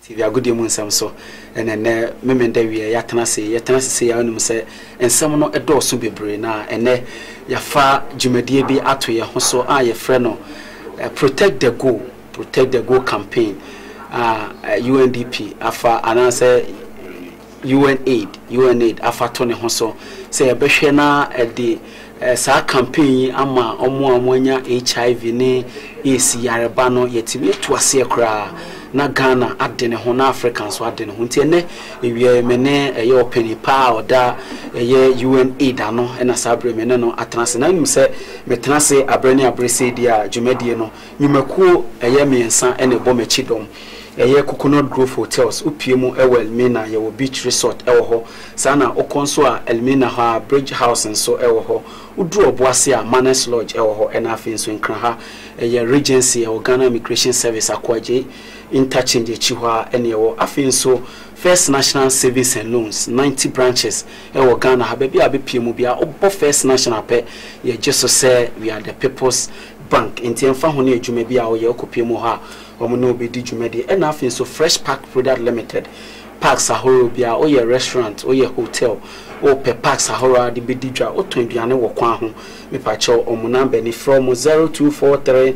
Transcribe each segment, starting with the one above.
TV Agudiemu Nsem so and then memenda we yatena se ya onum se ensem no edoso bebre na ene yafa dwumadie bi ato ye ho so a ye frɛ no protect the goal campaign UNDP afa anase UNAID afa to ne ho so se ye behwe na de sa campaign ama omo amanya HIV ne esi yareba no yetimi to ase kra na Ghana adene ho na Africans so adene ho nti ne ewie mene eye openi pa oda eye UNAID ano na sabre mene no atenase na nim se metenase abrani abrese dia dwumadie no nyumakuo eye miensa ene bɔ machidom eye Coconut Grove Hotels upiemu ewo Elmina ye wo beach resort ewo ho sana okonso a Elmina ha Bridge House nso ewo ho udru oboase a Manus Lodge ewo ho ena afi nso nkra ha eye Regency ewo Ghana Immigration Service akwaje interchange echiwa ene ewo afi nso First National Savings and Loans 90 branches ewo Ghana ha bebi abepiemu bia obo First National pe ye just say we are the People's Bank inti emfa ho na edwuma bia wo ye okopiemu ha omo no be di dwumadi ena afi nso Fresh Park Product Limited parks ahoro bia o ye restaurant o ye hotel o pe parks ahoro ade be di dwa o ton aduane wo kwa ho me pa che omo number ni from 0243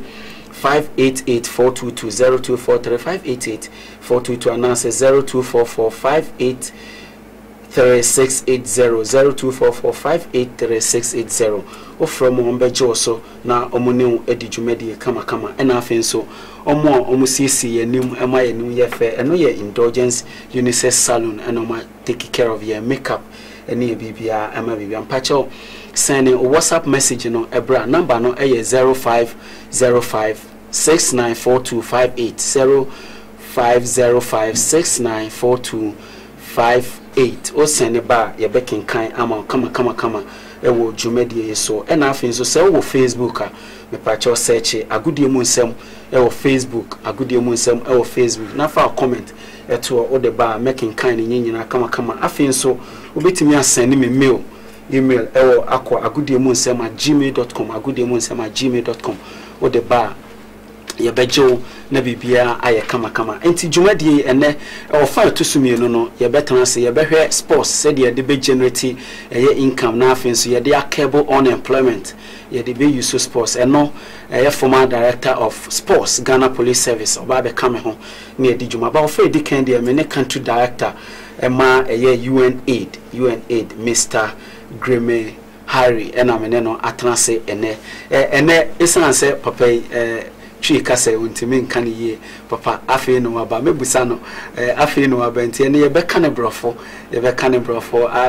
588 0243 588 422 and answer 0244 58 3680 0244 583680 o from ombejo so na omune edi dwumadi kama ena afi nso omo sisi enim ema enim ye fe eno ye indulgence unisex salon eno ma take care of your makeup eni bibia ema bibia mpacho send a WhatsApp message no ebra number no eye 0505 694258 0505694258 o send ba ye bekin kan ama kama ewo dwumadi so ena afi nso se wo Facebook a me pacho search Agudiemu Nsem ewo Facebook Agudiemu Nsem ewo Facebook na fa comment eto o de ba making kind nyina kama afi nso obetimi asend me email ewo akwa agudiemunsem@gmail.com agudiemunsem@gmail.com o de ba ye bejo na bibia aye kama enti dwumadie ene o fa to sumienu no ye betena se ye behwe sports se de be generate eye income na afi nso ye de cable unemployment ye de be use sports eno eye former director of sports Ghana Police Service oba be kame ho na edi dwuma ba o fa edi kan de me ne country director ema eye UNAID Mr. Greme Harry ena me ne no atenase ene esan se papa twi kase untimi nkan ye papa afi no aba mebusa no afi no aba nti ne ye be kan brofo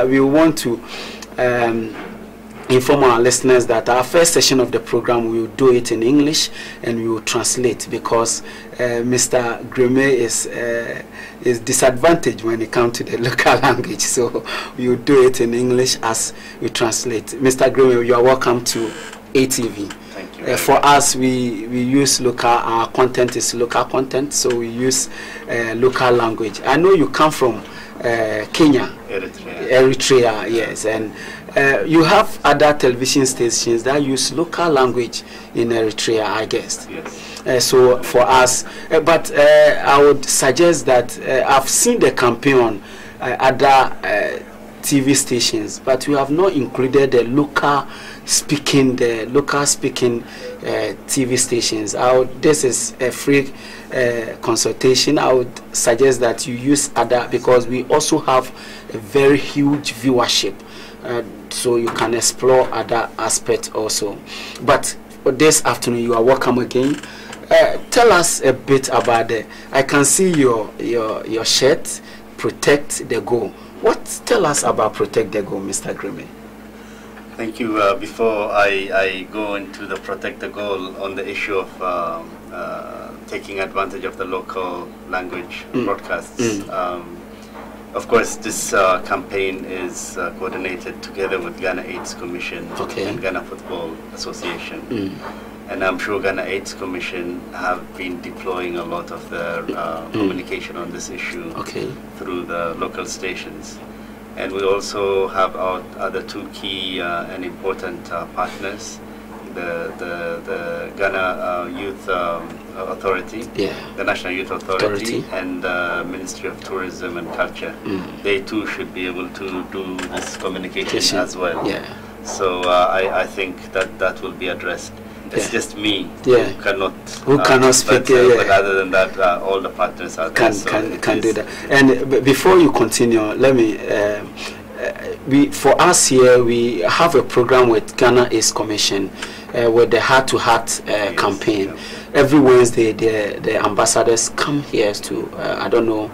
we want to inform our listeners that our first session of the program we will do it in English and we will translate because Mr. Greme is disadvantaged when it comes to the local language, so we will do it in English as we translate. Mr. Greme, you are welcome to ATV. Thank you. For us, we use local. Our content is local content, so we use local language. I know you come from Kenya, Eritrea, yes, and you have other television stations that use local language in Eritrea, I guess. Yes. So for us, but I would suggest that I've seen the campaign on other TV stations, but we have not included the local speaking TV stations. This is a free consultation. I would suggest that you use other because we also have a very huge viewership, so you can explore other aspects also. But this afternoon, you are welcome again. Tell us a bit about the. I can see your shirt, Protect the Goal. Tell us about Protect the Goal, Mr. Greme? Thank you. Before I go into the Protect the Goal on the issue of taking advantage of the local language broadcasts, of course, this campaign is coordinated together with Ghana AIDS Commission and Ghana Football Association. And I'm sure Ghana AIDS Commission have been deploying a lot of their communication on this issue through the local stations. And we also have our other two key and important partners, the Ghana Youth Authority, the National Youth Authority, and Ministry of Tourism and Culture. They too should be able to do this communication as well. So I think that will be addressed. It's just me who cannot speak. But other than that, all the partners are there, can do that. And before you continue, let me. For us here, we have a program with Ghana Ace Commission with the Heart to Heart campaign. Every Wednesday, the ambassadors come here to I don't know,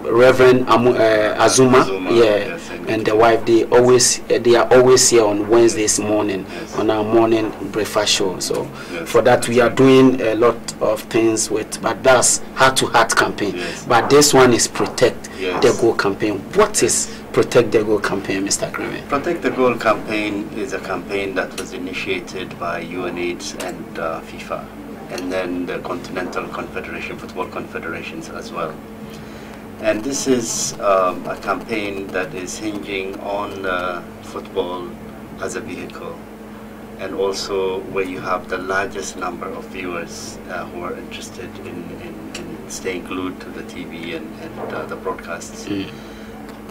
Reverend Azuma, and the wife. They are always here on Wednesdays morning on our morning breakfast show. So for that, we are doing a lot of things with, but that's Heart to Heart campaign. But this one is Protect the Goal campaign. What is Protect the Goal campaign, Mr. Grime? Protect the Goal campaign is a campaign that was initiated by UNAIDS and FIFA, and then the Continental Confederation, Football Confederations as well. And this is a campaign that is hinging on football as a vehicle, and also where you have the largest number of viewers who are interested in staying glued to the TV and the broadcasts,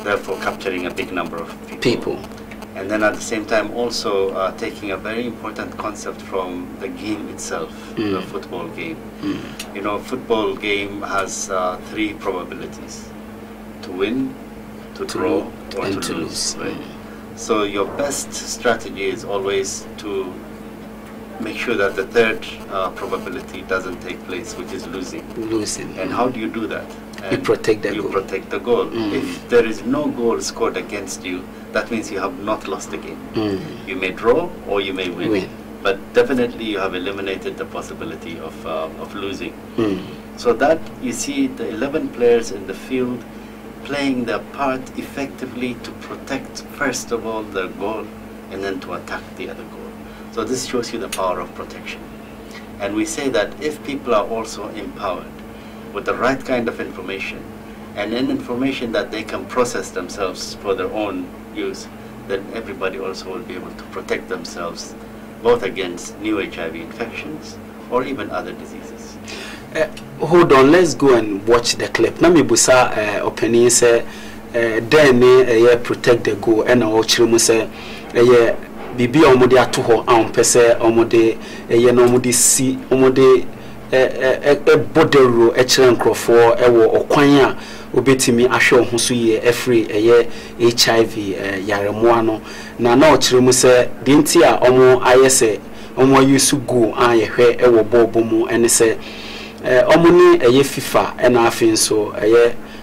therefore capturing a big number of people. And then at the same time also taking a very important concept from the game itself, the football game. You know, football game has 3 probabilities: to win, to draw, or to lose. Right? So your best strategy is always to make sure that the 3rd probability doesn't take place, which is losing. And how do you do that? You protect the goal. You protect the goal. If there is no goal scored against you, that means you have not lost the game. You may draw or you may win. But definitely you have eliminated the possibility of losing. So that you see the 11 players in the field playing their part effectively to protect first of all the goal and then to attack the other goal. So this shows you the power of protection. And we say that if people are also empowered with the right kind of information, and an information that they can process themselves for their own use, then everybody also will be able to protect themselves both against new HIV infections or even other diseases. Hold on, let's go and watch the clip. Nami busa opinion say then protect the goal, and our children say bibi omode ato ho ampese omode no omode si omode bodero ekire nkrofo ewo okwan a obetimi ahwe ho so ye efree HIV yaremo ano na okire mu se de nti a omo ayese omo yusu go ayehwe ewo bobo mu ene se omo ni FIFA ena afin so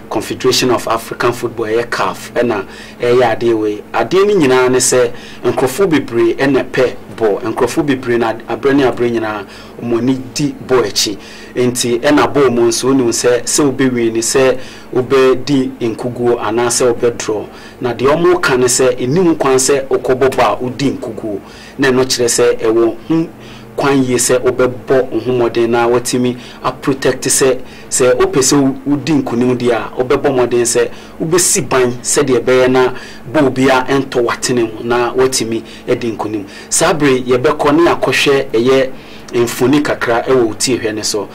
Confederation of African Football CAF ena ade we ade ni nyina ne se nkrofo bebre ena pe ball nkrofo bebre na abrani nyina omoni di ball echi enti ena ball mo nso ni se obewi ni se obe di nkuguo ana se obe draw na de omo kan se enim kwan se okobobo a odi nkuguo na no kire se ewo kwan ye se obebo ohumode na watimi a protect se opese udi nkunim dia obebo modern se ubesi ban se de beye na bobia ento watene na watimi edi nkunim sabre ye beko ne akohwe eye mfoni kakra ewo uti hwe ne so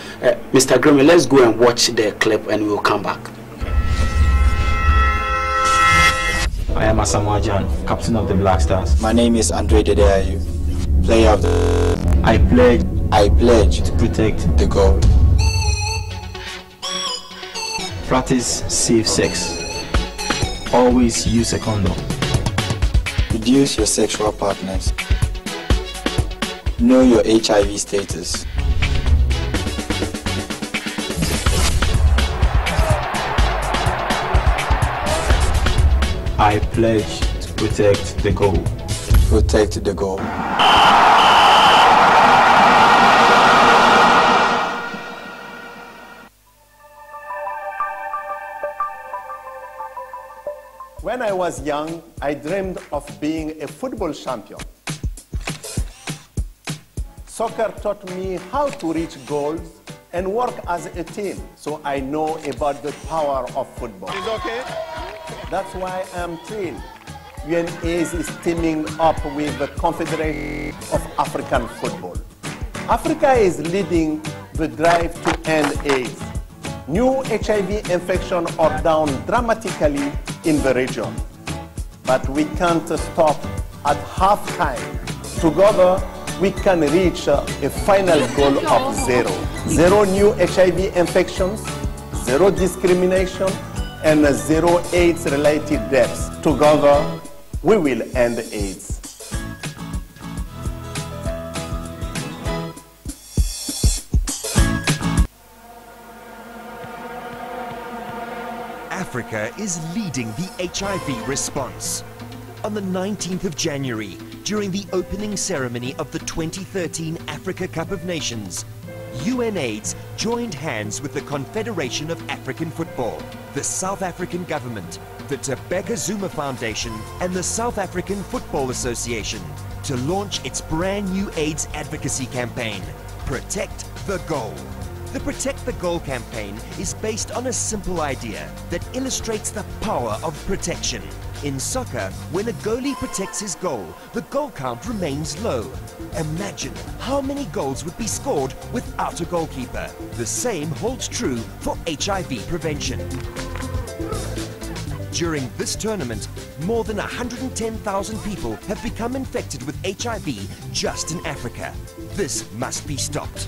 Mr. Grime, let's go and watch the clip and we will come back. I am Asamoah Gyan, captain of the Black Stars. My name is Andre Dedeayu, player of the... I pledge to protect the goal. Practice safe sex. Always use a condom. Reduce your sexual partners. Know your HIV status. I pledge to protect the goal. Protect the goal. When I was young, I dreamed of being a football champion. Soccer taught me how to reach goals and work as a team, so I know about the power of football. Is okay? That's why I'm thrilled. UNAIDS is teaming up with the Confederation of African Football. Africa is leading the drive to end AIDS. New HIV infections are down dramatically in the region. But we can't stop at half-time. Together, we can reach a final goal of zero. Zero new HIV infections, zero discrimination, and zero AIDS-related deaths. Together, we will end AIDS. Africa is leading the HIV response. On the 19th of January, during the opening ceremony of the 2013 Africa Cup of Nations, UNAIDS joined hands with the Confederation of African Football, the South African government, the Tebeka Zuma Foundation, and the South African Football Association to launch its brand new AIDS advocacy campaign, Protect the Goal. The Protect the Goal campaign is based on a simple idea that illustrates the power of protection. In soccer, when a goalie protects his goal, the goal count remains low. Imagine how many goals would be scored without a goalkeeper. The same holds true for HIV prevention. During this tournament, more than 110,000 people have become infected with HIV just in Africa. This must be stopped.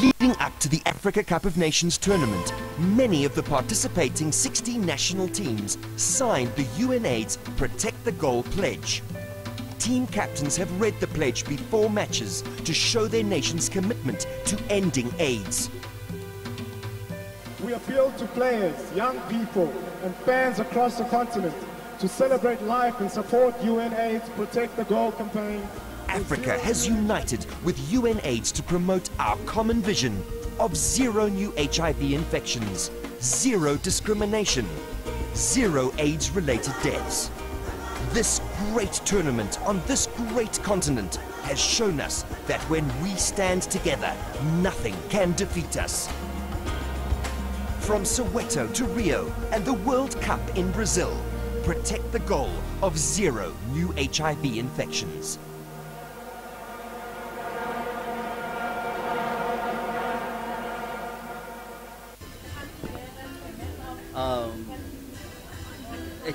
Leading up to the Africa Cup of Nations tournament, many of the participating 16 national teams signed the UNAIDS Protect the Goal pledge. Team captains have read the pledge before matches to show their nation's commitment to ending AIDS. We appeal to players, young people, and fans across the continent to celebrate life and support UNAIDS Protect the Goal campaign. Africa has united with UNAIDS to promote our common vision of zero new HIV infections, zero discrimination, zero AIDS-related deaths. This great tournament on this great continent has shown us that when we stand together, nothing can defeat us. From Soweto to Rio and the World Cup in Brazil, protect the goal of zero new HIV infections.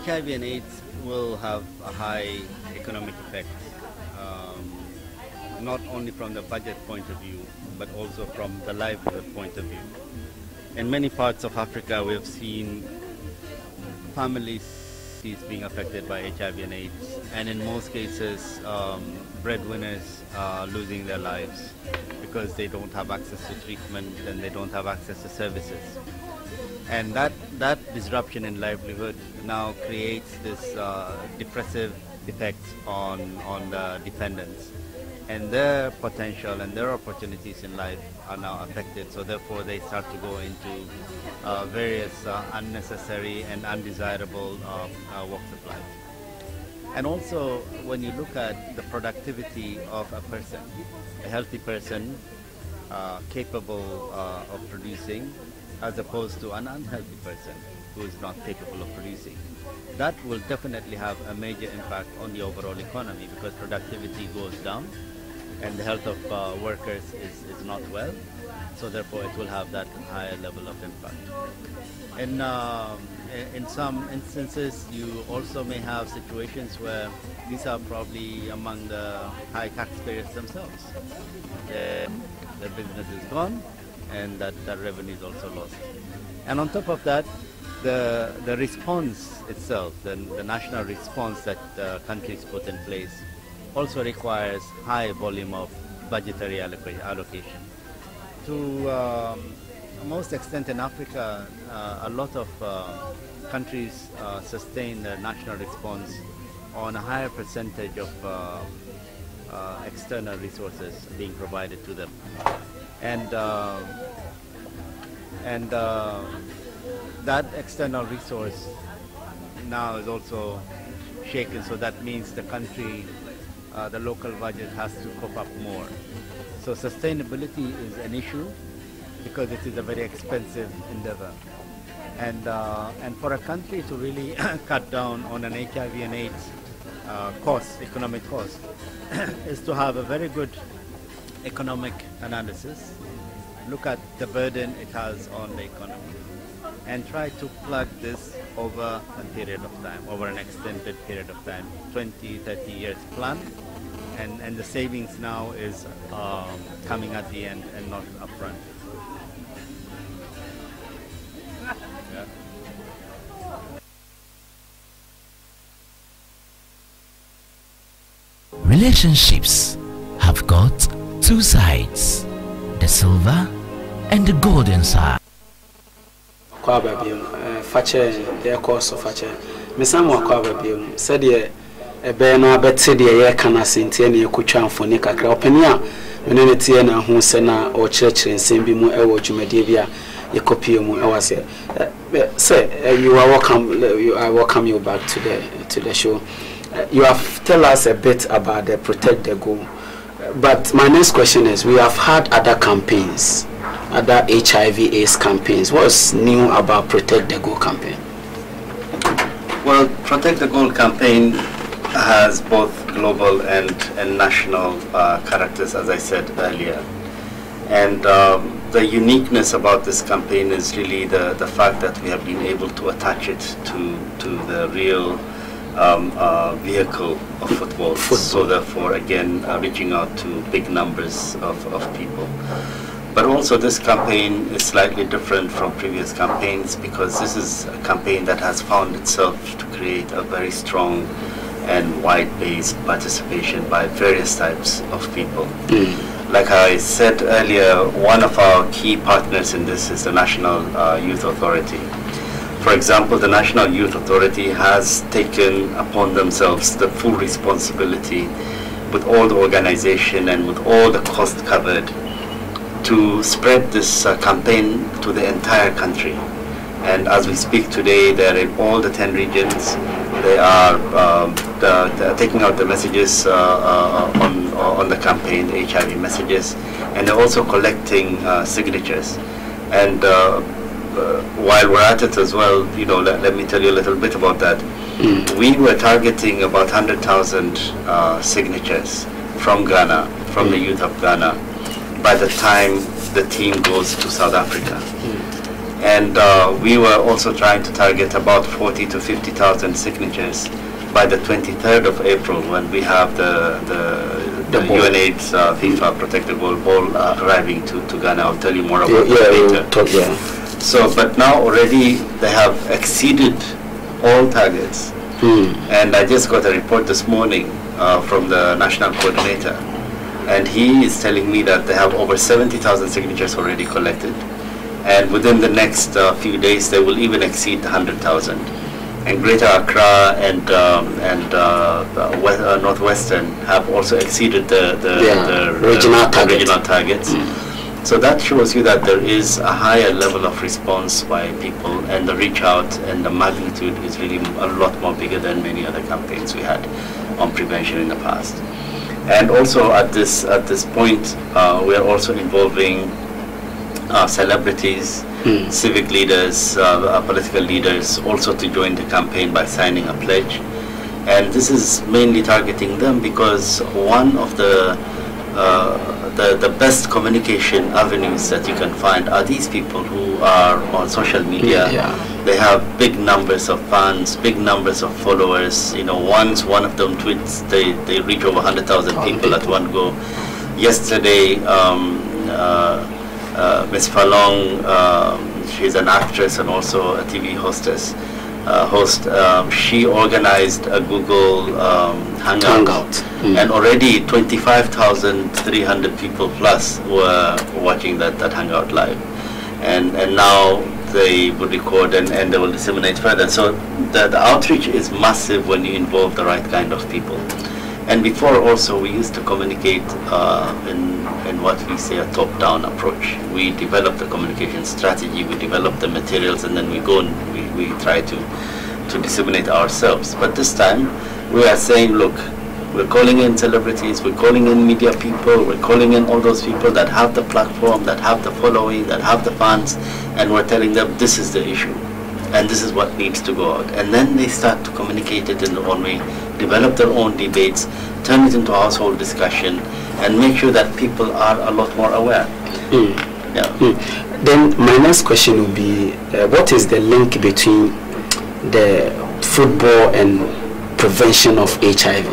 HIV and AIDS will have a high economic effect, not only from the budget point of view, but also from the livelihood point of view. In many parts of Africa, we have seen families being affected by HIV and AIDS, and in most cases, breadwinners are losing their lives because they don't have access to treatment and they don't have access to services. And that disruption in livelihood now creates this depressive effect on the dependents. And their potential and their opportunities in life are now affected. So therefore they start to go into various unnecessary and undesirable walks of life. And also when you look at the productivity of a person, a healthy person capable of producing, as opposed to an unhealthy person who is not capable of producing. That will definitely have a major impact on the overall economy because productivity goes down and the health of workers is not well, so therefore it will have that higher level of impact. And in some instances you also may have situations where these are probably among the high taxpayers themselves. Their business is gone, and that revenue is also lost. And on top of that, the response itself, the national response that countries put in place, also requires high volume of budgetary allocation. To most extent in Africa, a lot of countries sustain their national response on a higher percentage of external resources being provided to them. And that external resource now is also shaken, so that means the country, the local budget has to cope up more. So sustainability is an issue because it is a very expensive endeavor. And for a country to really cut down on an HIV and AIDS cost, economic cost, is to have a very good economic analysis, look at the burden it has on the economy, and try to plug this over a period of time, over an extended period of time, 20, 30 years plan, and the savings now is coming at the end and not upfront. Yeah. Relationships have got two sides, the silver and the golden side. Kwa babium fache de course of fache mesam wa kwa babium said ye ebe no abete de ye kana sentie na ekotwa amfoni kakra opani a menene tie na hu se na o kirekire nsem bi mu ewo dwumade bia ye copy mu ewase say you are welcome you back to the show. You have tell us a bit about the Protect the Goal, but my next question is, we have had other campaigns, other HIV/AIDS campaigns. What's new about Protect the Goal campaign? Well, Protect the Goal campaign has both global and national characters, as I said earlier. And the uniqueness about this campaign is really the fact that we have been able to attach it to the real vehicle of football. So therefore, again, reaching out to big numbers of people. But also this campaign is slightly different from previous campaigns because this is a campaign that has found itself to create a very strong and wide-based participation by various types of people. Like I said earlier, one of our key partners in this is the National Youth Authority. For example, the National Youth Authority has taken upon themselves the full responsibility with all the organization and with all the cost covered to spread this campaign to the entire country. And as we speak today, they're in all the 10 regions. They are taking out the messages on the campaign, the HIV messages, and they're also collecting signatures. And while we're at it as well, you know, let me tell you a little bit about that. We were targeting about 100,000 signatures from Ghana, from the youth of Ghana, by the time the team goes to South Africa. And we were also trying to target about 40 to 50,000 signatures by the 23rd of April, when we have the UNAIDS FIFA Protect the Goal ball arriving to Ghana. I'll tell you more about that later. So, but now already they have exceeded all targets. And I just got a report this morning from the national coordinator, and he is telling me that they have over 70,000 signatures already collected. And within the next few days, they will even exceed 100,000. And Greater Accra and Northwestern have also exceeded the regional targets. So that shows you that there is a higher level of response by people, and the reach out and the magnitude is really a lot more bigger than many other campaigns we had on prevention in the past. And also at this point, we are also involving celebrities, civic leaders, political leaders, also to join the campaign by signing a pledge. And this is mainly targeting them because one of the best communication avenues that you can find are these people who are on social media. They have big numbers of fans, big numbers of followers. You know, once one of them tweets, they reach over 100,000 people at one go. Yesterday, Ms. Falong, she's an actress and also a TV hostess. She organized a Google Hangout. And already 25,300 people plus were watching that Hangout live. And now they will record and they will disseminate further. So the outreach is massive when you involve the right kind of people. And before also, we used to communicate in what we say a top-down approach. We develop the communication strategy, we develop the materials, and then we go and we try to disseminate ourselves. But this time, we are saying, look, we're calling in celebrities, we're calling in media people, we're calling in all those people that have the platform, that have the following, that have the fans, and we're telling them this is the issue, and this is what needs to go out. And then they start to communicate it in their own way, develop their own debates, turn it into a household discussion, and make sure that people are a lot more aware. Then my next question would be, what is the link between the football and prevention of HIV?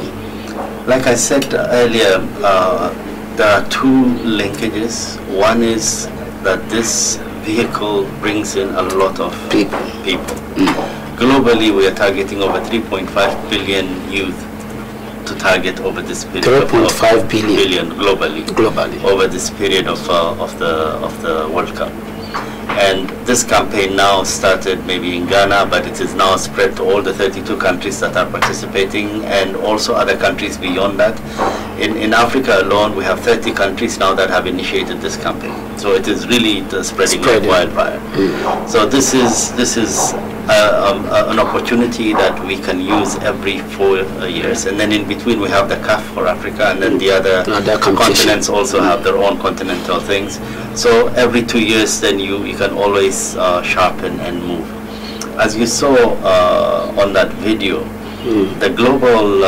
Like I said earlier, there are two linkages. One is that this vehicle brings in a lot of people. Globally, we are targeting over 3.5 billion youth to target over this period. 3.5 billion globally over this period of the World Cup. And this campaign now started maybe in Ghana, but it is now spread to all the 32 countries that are participating, and also other countries beyond that. In Africa alone, we have 30 countries now that have initiated this campaign. So it is really spreading like wildfire. So this is an opportunity that we can use every 4 years, and then in between we have the CAF for Africa, and then the other continents also have their own continental things. So every 2 years, then you can always sharpen and move. As you saw on that video, the global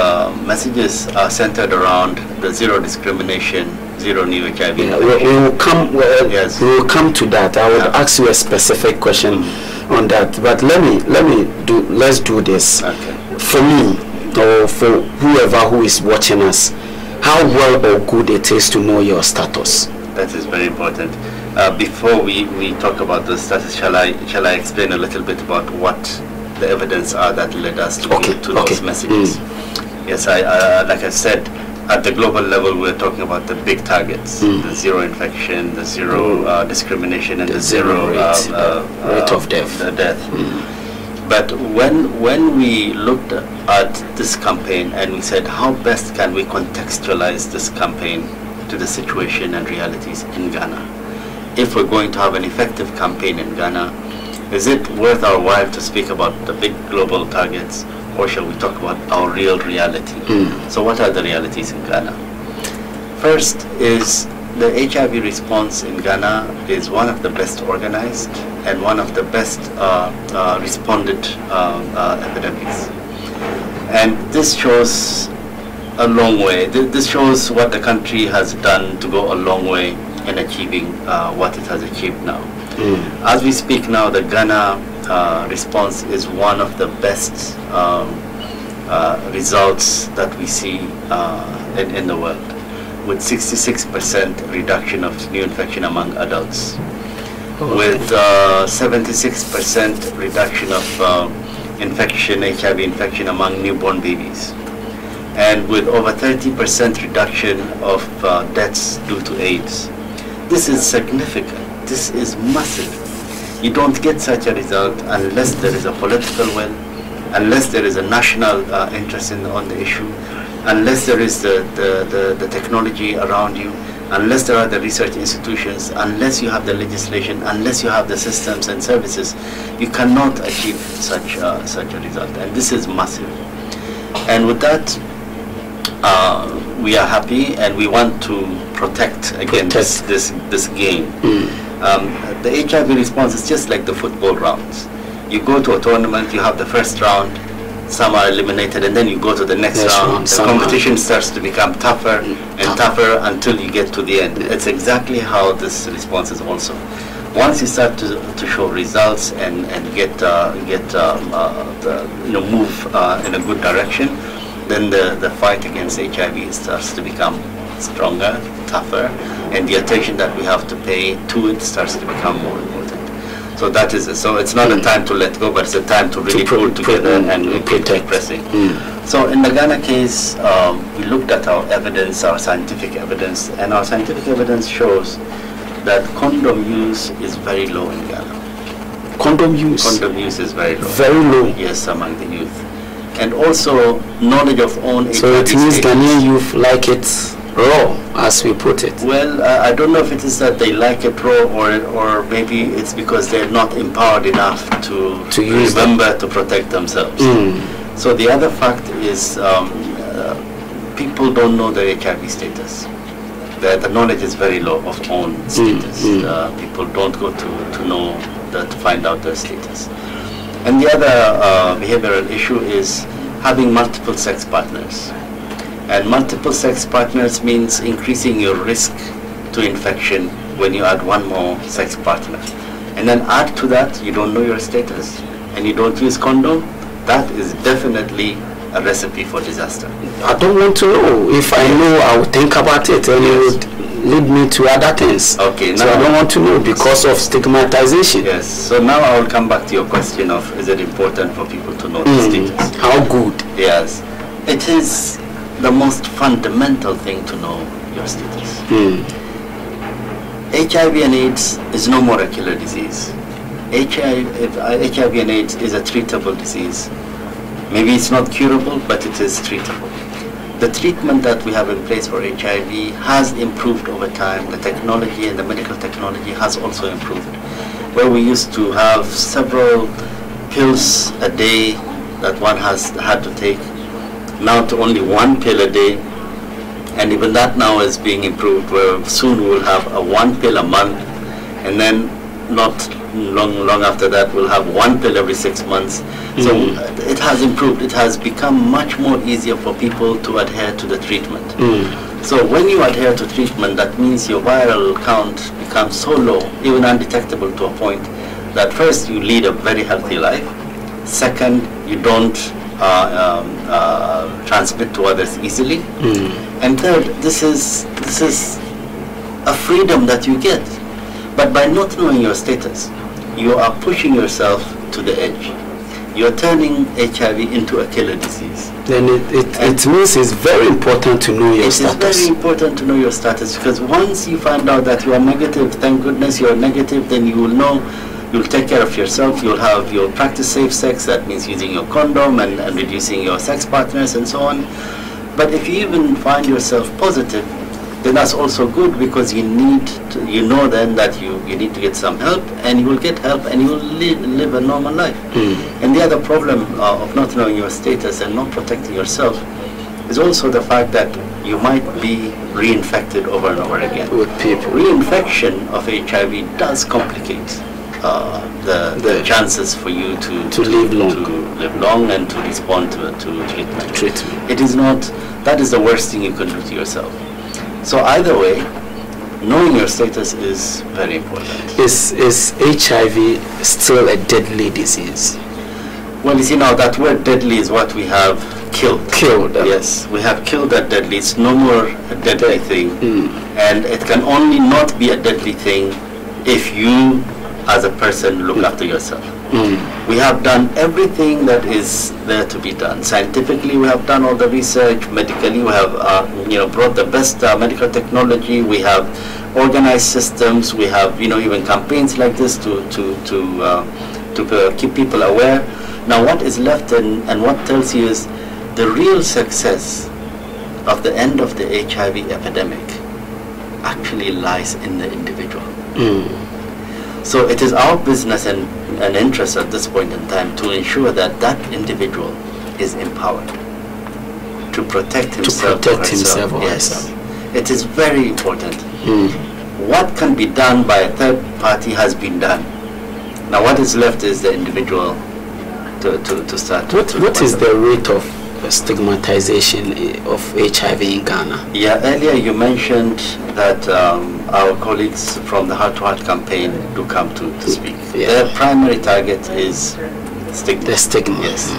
messages are centered around the zero discrimination, zero new HIV. We will come to that. I would ask you a specific question on that, but let's do this. For me, or for whoever who is watching us, how well or good it is to know your status. That is very important. Before we talk about the status, shall I explain a little bit about what the evidence are that led us to those messages? Yes, like I said, at the global level, we're talking about the big targets: the zero infection, the zero discrimination, and the zero rate of death. But when we looked at this campaign and we said, how best can we contextualize this campaign to the situation and realities in Ghana? If we're going to have an effective campaign in Ghana, is it worth our while to speak about the big global targets, or shall we talk about our real reality? So what are the realities in Ghana? First is the HIV response in Ghana is one of the best organized and one of the best responded epidemics. And this shows a long way. This shows what the country has done to go a long way in achieving what it has achieved now. As we speak now, the Ghana response is one of the best results that we see in the world, with 66% reduction of new infection among adults, with 76% reduction of HIV infection among newborn babies, and with over 30% reduction of deaths due to AIDS. This is significant. This is massive. You don't get such a result unless there is a political will, unless there is a national interest on the issue, unless there is the technology around you, unless there are the research institutions, unless you have the legislation, unless you have the systems and services. You cannot achieve such a result, and this is massive. And with that, we are happy, and we want to protect against this game. The HIV response is just like the football rounds. You go to a tournament, you have the first round, some are eliminated, and then you go to the next round. The competition starts to become tougher and tougher until you get to the end. It's exactly how this response is also. Once you start to show results and move in a good direction, then the fight against HIV starts to become stronger, tougher, and the attention that we have to pay to it starts to become more important. So that is it. So it's not a time to let go, but it's a time to really pull together and keep pressing. So in the Ghana case, we looked at our evidence, our scientific evidence, and our scientific evidence shows that condom use is very low in Ghana. Condom use? Condom use is very low. Very low? Yes, among the youth. And also knowledge of own HIV. So it means Ghanaian youth like it raw, as we put it. Well, I don't know if it is that they like it raw, or maybe it's because they're not empowered enough to remember to protect themselves. So the other fact is people don't know their HIV status. The knowledge is very low of own status. People don't go to know that, to find out their status. And the other behavioral issue is having multiple sex partners. And multiple sex partners means increasing your risk to infection when you add one more sex partner. And then add to that, you don't know your status and you don't use condom, that is definitely a recipe for disaster. I don't want to know. If I know, I will think about it and it would lead me to other things. Okay, so now I don't want to know because of stigmatization. Yes, so now I will come back to your question of, is it important for people to know the status? How good? Yes, it is the most fundamental thing to know your status. HIV and AIDS is no more a killer disease. HIV and AIDS is a treatable disease. Maybe it's not curable, but it is treatable. The treatment that we have in place for HIV has improved over time. The technology and the medical technology has also improved. Where we used to have several pills a day that one has had to take, now to only one pill a day. And even that now is being improved, where soon we'll have a one pill a month, and then not long after that we'll have one pill every 6 months. So it has improved. It has become much more easier for people to adhere to the treatment. So when you adhere to treatment, that means your viral count becomes so low, even undetectable, to a point that first you lead a very healthy life. Second, you don't transmit to others easily. And third, this is a freedom that you get. But by not knowing your status, you are pushing yourself to the edge. You're turning HIV into a killer disease. Then it means it's very important to know your status. It is very important to know your status, because once you find out that you are negative, thank goodness you are negative, then you will know, you'll take care of yourself, you'll practice safe sex. That means using your condom and reducing your sex partners and so on. But if you even find yourself positive, then that's also good, because you know then that you need to get some help, and you will get help and you will live a normal life. And the other problem of not knowing your status and not protecting yourself is also the fact that you might be reinfected over and over again. With people. Reinfection of HIV does complicate the chances for you to live long and to respond to treatment. It is not, that is the worst thing you can do to yourself. So either way, knowing your status is very important. Is HIV still a deadly disease? Well, you see, now that word deadly is what we have killed. Yes, we have killed that deadly. It's no more a deadly thing. And it can only not be a deadly thing if you, as a person, look after yourself. We have done everything that is there to be done. Scientifically, we have done all the research. Medically, we have brought the best medical technology. We have organized systems. We have even campaigns like this to keep people aware. Now, what is left and what tells you is the real success of the end of the HIV epidemic actually lies in the individual. So it is our business and interest at this point in time to ensure that that individual is empowered to protect himself. Yes, it is very important. What can be done by a third party has been done. Now what is left is the individual to start. What is the rate of stigmatization of HIV in Ghana? Yeah, earlier you mentioned that our colleagues from the Heart to Heart campaign do come to speak. Their primary target is stigma. The stigma. Yes.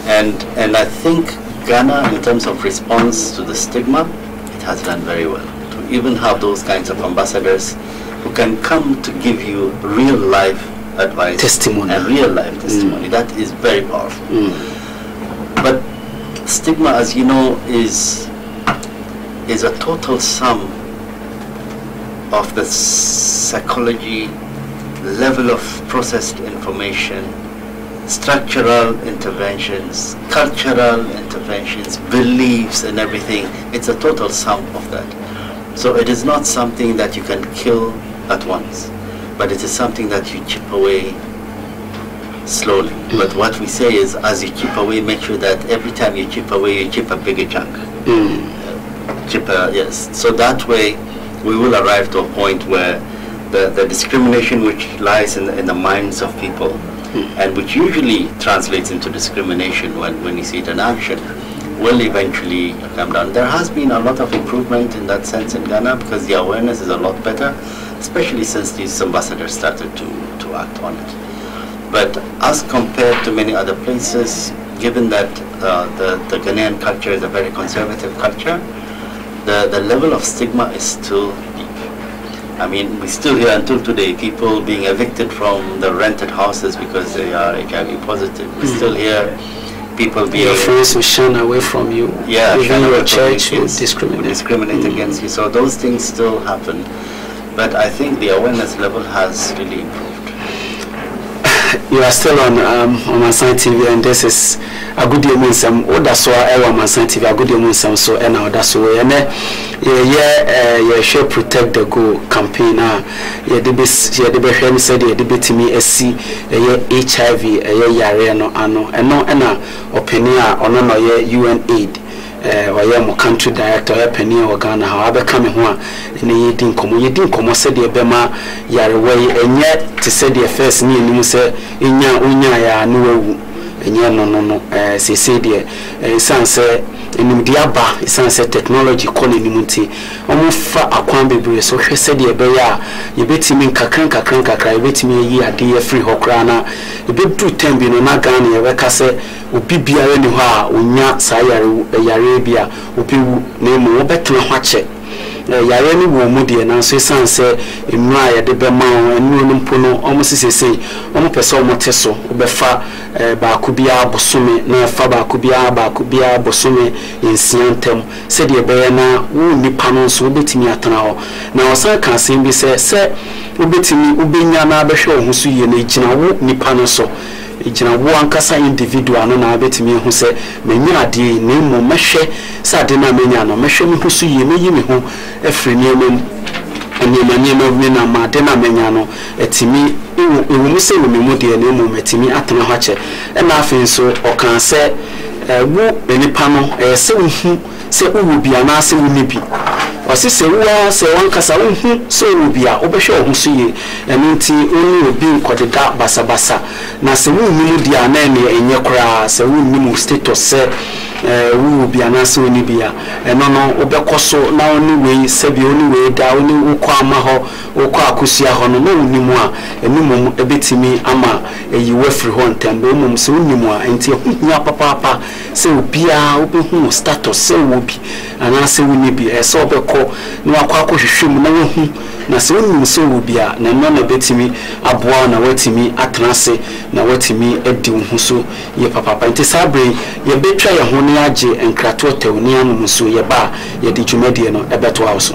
And I think Ghana, in terms of response to the stigma, it has done very well. To even have those kinds of ambassadors who can come to give you real life advice, testimony, and real life testimony. That is very powerful. But stigma, as you know, is a total sum of the psychology, level of processed information, structural interventions, cultural interventions, beliefs and everything. It's a total sum of that. So it is not something that you can kill at once, but it is something that you chip away slowly. But what we say is, as you chip away, make sure that every time you chip away, you chip a bigger chunk. Yes. So that way, we will arrive to a point where the discrimination which lies in the minds of people, and which usually translates into discrimination when you see it in action, will eventually come down. There has been a lot of improvement in that sense in Ghana because the awareness is a lot better, especially since these ambassadors started to act on it. But as compared to many other places, given that the Ghanaian culture is a very conservative culture, the level of stigma is still deep. I mean, we still hear until today people being evicted from the rented houses because they are HIV positive. We still hear people being... Your friends will shun away from you. Yeah, even your church will discriminate against you. So those things still happen. But I think the awareness level has really improved. You are still on Nsem TV, and this is Agudiemu Nsem. That's why I want Nsem TV. Agudiemu Nsem. So and now that's why. And yeah, should protect the goal campaign. Yeah, the best. Yeah, the best. He said yeah, the best me SC. Yeah, HIV. Yeah, yare no ano. And no opinion on no yeah UNAID. Why am country director penny or Ghana how I become one in a year come said the Bema Yarway and yet to say the first name you say in ya unya no and ya no say dear say in Diaba sunset technology calling munti almost far a quambe so she said the bear you bet me kakranka cry bet me a year dear free hokrana you bet 210 no na Ghana weka say obi biara ni ho a onya sayare obi na emu obetu ahwache yare ni wo mu de na so sanse enu a ye de be ma enu no mpo no omo sisese omo pese omo teso obefa ba akubia bosome na fa ba akubia bosome ensiantem se de be na wo nipa no so obetimi atana ho na osan kan sen bi se obetimi obenya na abehwe ho so ye na gina wo nipa no so ejina wo ankasa individual no na abetimi hu se menyi ade na mu mehwe se ade na menya no mehwe mi hu so ye meyi mi hu efri niemem na ma ade na menya no etimi ewu mu se me mu de na mu metimi atena ho ache e na afin so okan se wo enipa no se hu se uwu bia na se wu bi osi se wo se wankasa wo hu se wu bia obehwe ho so ye eno nti oni obi nkodeda basabasa na se wo hu mu dia na ne enye kora se wo hu status se wu bia na se oni bia eno no obekoso na oni wei se bi oni wei da oni ukwa ama ho ukwa akusia ho no na onimu a enum ebetimi ama eyi wafri ho ntembe mum se onimu a enti hu papa se obia obehu status se wo bi ana se wo ni bi se obeko na akwa hwehwem na wo hu na se onimu se wo bia na no na betimi aboa na watimi atrase na watimi edi hu so ye papa enti sabre ye betwa ye ho ne age enkrato tewni anu so ye ba ye di dwumadie no ebeto awso.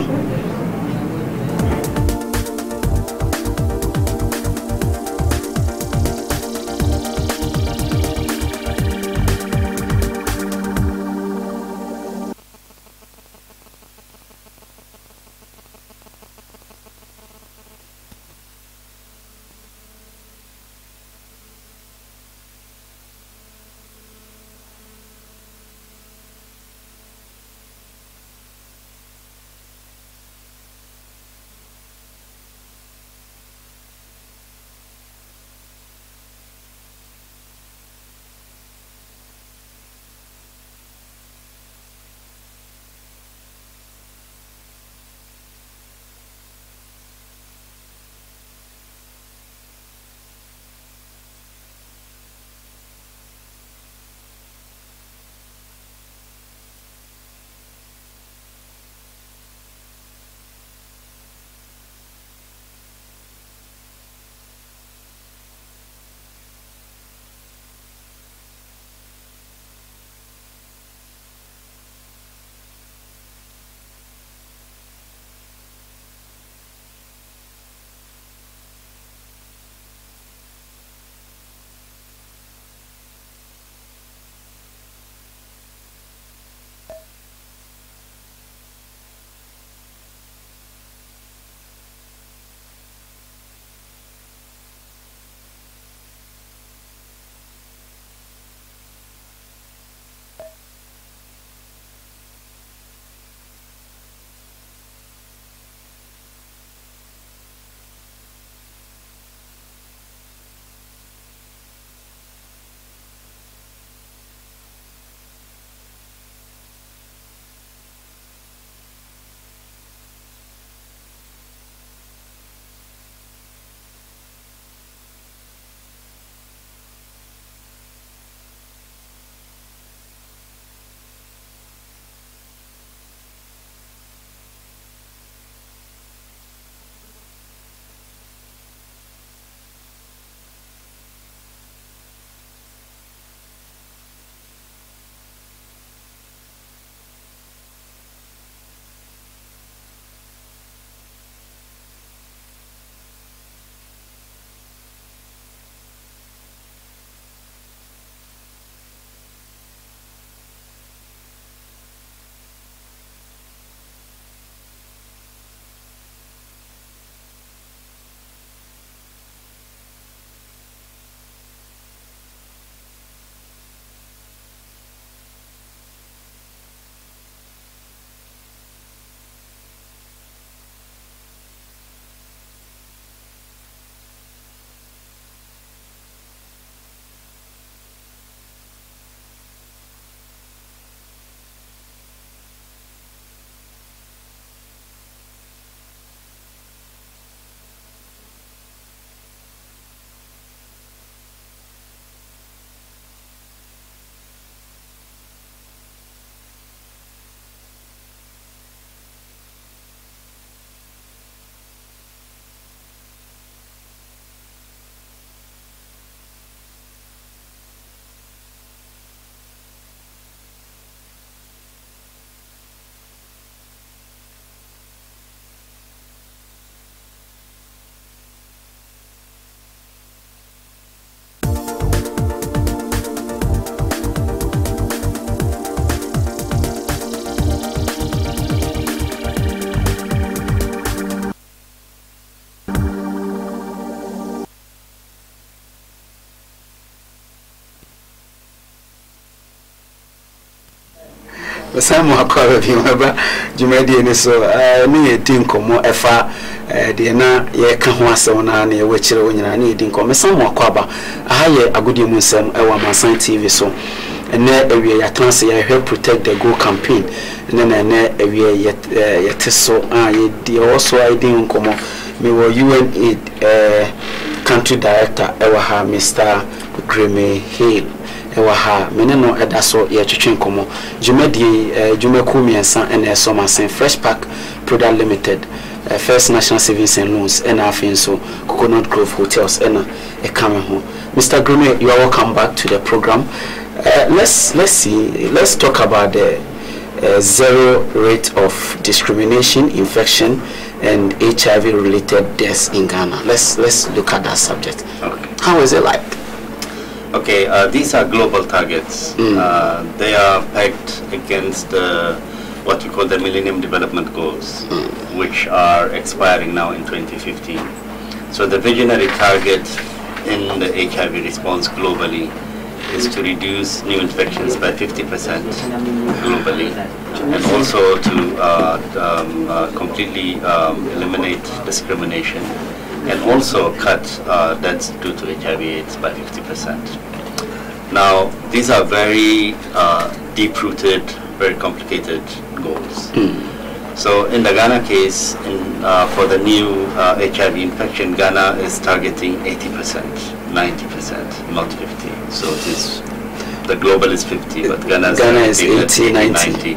Some more call of him, but Jumedi so me think more efa the na ye ka ho asem na na ye wechire wonyina na edin ko me some more kwaba ahaye Agudiemu Nsem ewa Masan TV so ene ewie ya trans ye help protect the goal campaign ene ewie ye teso ye di also idin komo me wo UN country director ewa ha Mr. Greme Hill ewa ha meneno edaso ye twetwen komo jumedi jumeku miensa ene so Masan Fresh Park Product Limited First National Savings and Loans and so Coconut Grove Hotels and a coming home. Mr. Greme, you are welcome back to the program. Let's talk about the zero rate of discrimination, infection, and HIV related deaths in Ghana. Let's look at that subject. Okay. How is it like? Okay, these are global targets. They are pegged against what we call the Millennium Development Goals, which are expiring now in 2015. So the visionary target in the HIV response globally is to reduce new infections by 50% globally, and also to completely eliminate discrimination, and also cut deaths due to HIV/AIDS by 50%. Now, these are very deep-rooted, very complicated goals. So in the Ghana case, for the new HIV infection, Ghana is targeting 80%, 90%, not 50. So it is, the global is 50, but Ghana is 80, 90.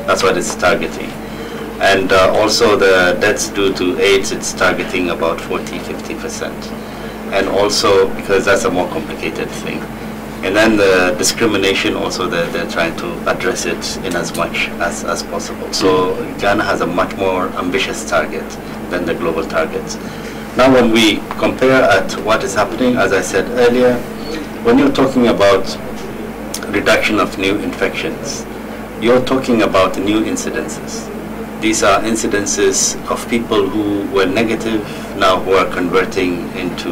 That's what it's targeting. And also the deaths due to AIDS, it's targeting about 40, 50%. And also, because that's a more complicated thing. And then the discrimination also, they're trying to address it in as much as possible. So Ghana has a much more ambitious target than the global targets. Now when we compare at what is happening, as I said earlier, when you're talking about reduction of new infections, you're talking about new incidences. These are incidences of people who were negative, now who are converting into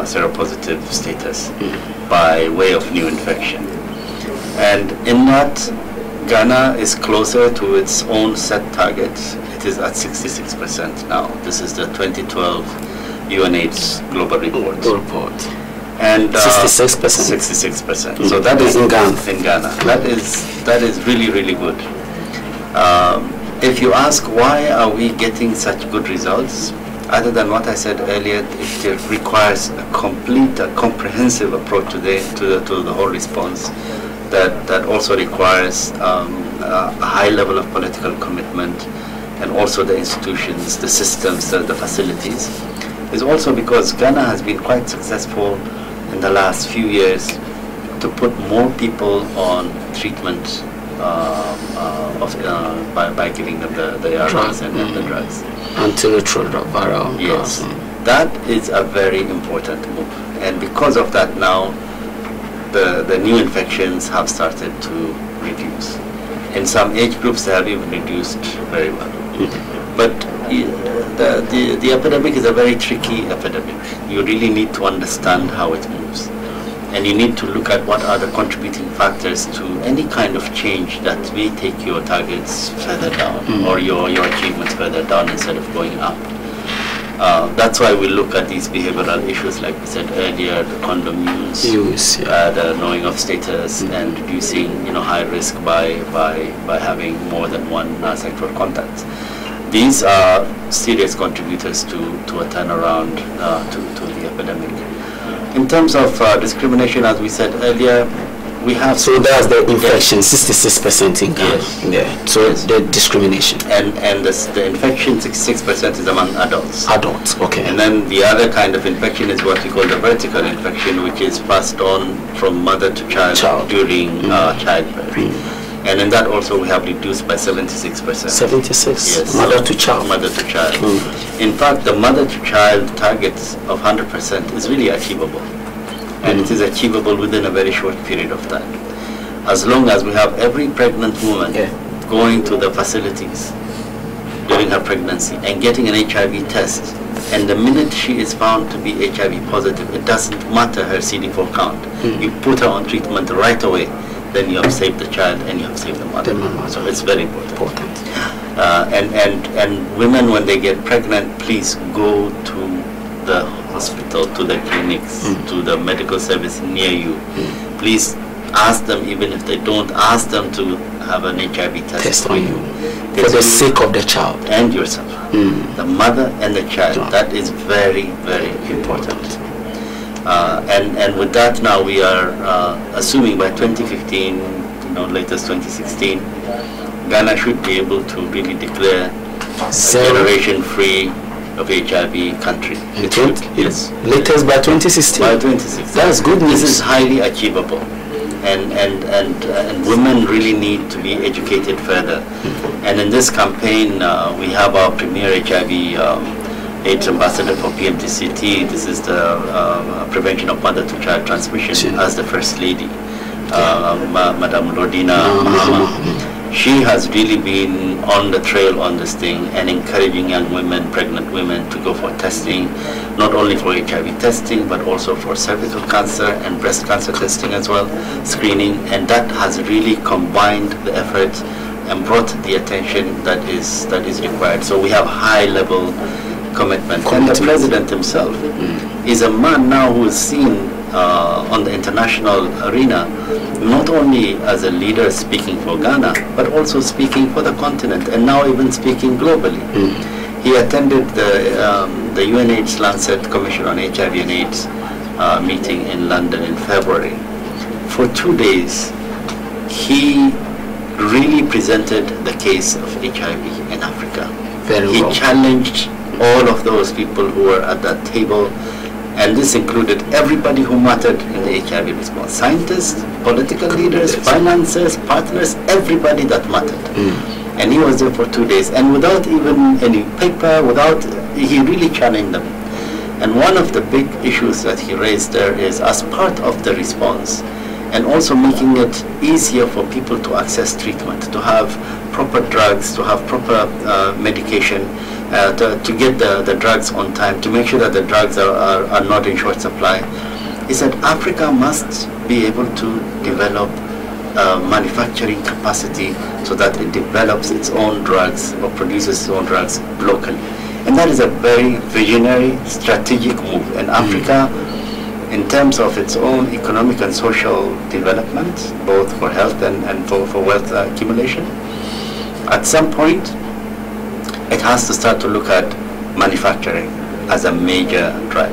seropositive status by way of new infection. And in that, Ghana is closer to its own set target. It is at 66% now. This is the 2012 UNAIDS global report. And 66%. 66%. So that is in Ghana. That is really, really good. If you ask why are we getting such good results, other than what I said earlier, it requires a complete, comprehensive approach to the whole response. That also requires a high level of political commitment, and also the institutions, the systems, the facilities. It's also because Ghana has been quite successful in the last few years to put more people on treatment by giving them the ARVs and the drugs. Antiretroviral. Yes, that is a very important move, and because of that now, the new infections have started to reduce. In some age groups, they have even reduced very well. But the epidemic is a very tricky epidemic. You really need to understand how it moves. And you need to look at what are the contributing factors to any kind of change that may take your targets further down, or your achievements further down instead of going up. That's why we look at these behavioral issues, like we said earlier, the condom use, the knowing of status, and reducing high risk by having more than one sexual contact. These are serious contributors to a turnaround to the epidemic. In terms of discrimination, as we said earlier, we have... So that's the infection, 66% in Ghana. Yes. Yeah. So yes. The discrimination. And the infection, 66% is among adults. Adults, okay. And then the other kind of infection is what we call the vertical infection, which is passed on from mother to child. During childbirth. And in that also we have reduced by 76%. 76? Yes. Mother to child. Mother to child. In fact, the mother to child target of 100% is really achievable. And it is achievable within a very short period of time. As long as we have every pregnant woman going to the facilities during her pregnancy and getting an HIV test, and the minute she is found to be HIV positive, it doesn't matter her CD4 count. You put her on treatment right away, then you have saved the child and you have saved the mother. So it's very important. And women, when they get pregnant, please go to the hospital, to the clinics, to the medical service near you. Please ask them, even if they don't, ask them to have an HIV test on you. For the sake of the child. And yourself. The mother and the child. That is very, very important. And with that now we are assuming by 2015, latest 2016, Ghana should be able to really declare a generation-free of HIV country. Yes. Latest by 2016? By 2016. That's good news. This is highly achievable. And women really need to be educated further. And in this campaign, we have our premier HIV AIDS ambassador for PMTCT. This is the prevention of mother-to-child transmission as the First Lady, Madam Lordina Mahama. She has really been on the trail on this thing and encouraging young women, pregnant women, to go for testing, not only for HIV testing, but also for cervical cancer and breast cancer testing as well, screening, and that has really combined the effort and brought the attention that is required. So we have high-level commitment. And the president himself is a man now who is seen on the international arena, not only as a leader speaking for Ghana, but also speaking for the continent, and now even speaking globally. He attended the UNAIDS Lancet Commission on HIV and AIDS meeting in London in February. For 2 days, he really presented the case of HIV in Africa. He challenged all of those people who were at that table, and this included everybody who mattered in the HIV response. Scientists, political leaders, financiers, partners, everybody that mattered. And he was there for 2 days, and without even any paper, he really challenged them. And one of the big issues that he raised there is, as part of the response, and also making it easier for people to access treatment, to have proper drugs, to have proper medication, to get the drugs on time, to make sure that the drugs are not in short supply. He said Africa must be able to develop manufacturing capacity so that it develops its own drugs or produces its own drugs locally. And that is a very visionary, strategic move. And Africa, in terms of its own economic and social development, both for health and for wealth accumulation, at some point, it has to start to look at manufacturing as a major drive.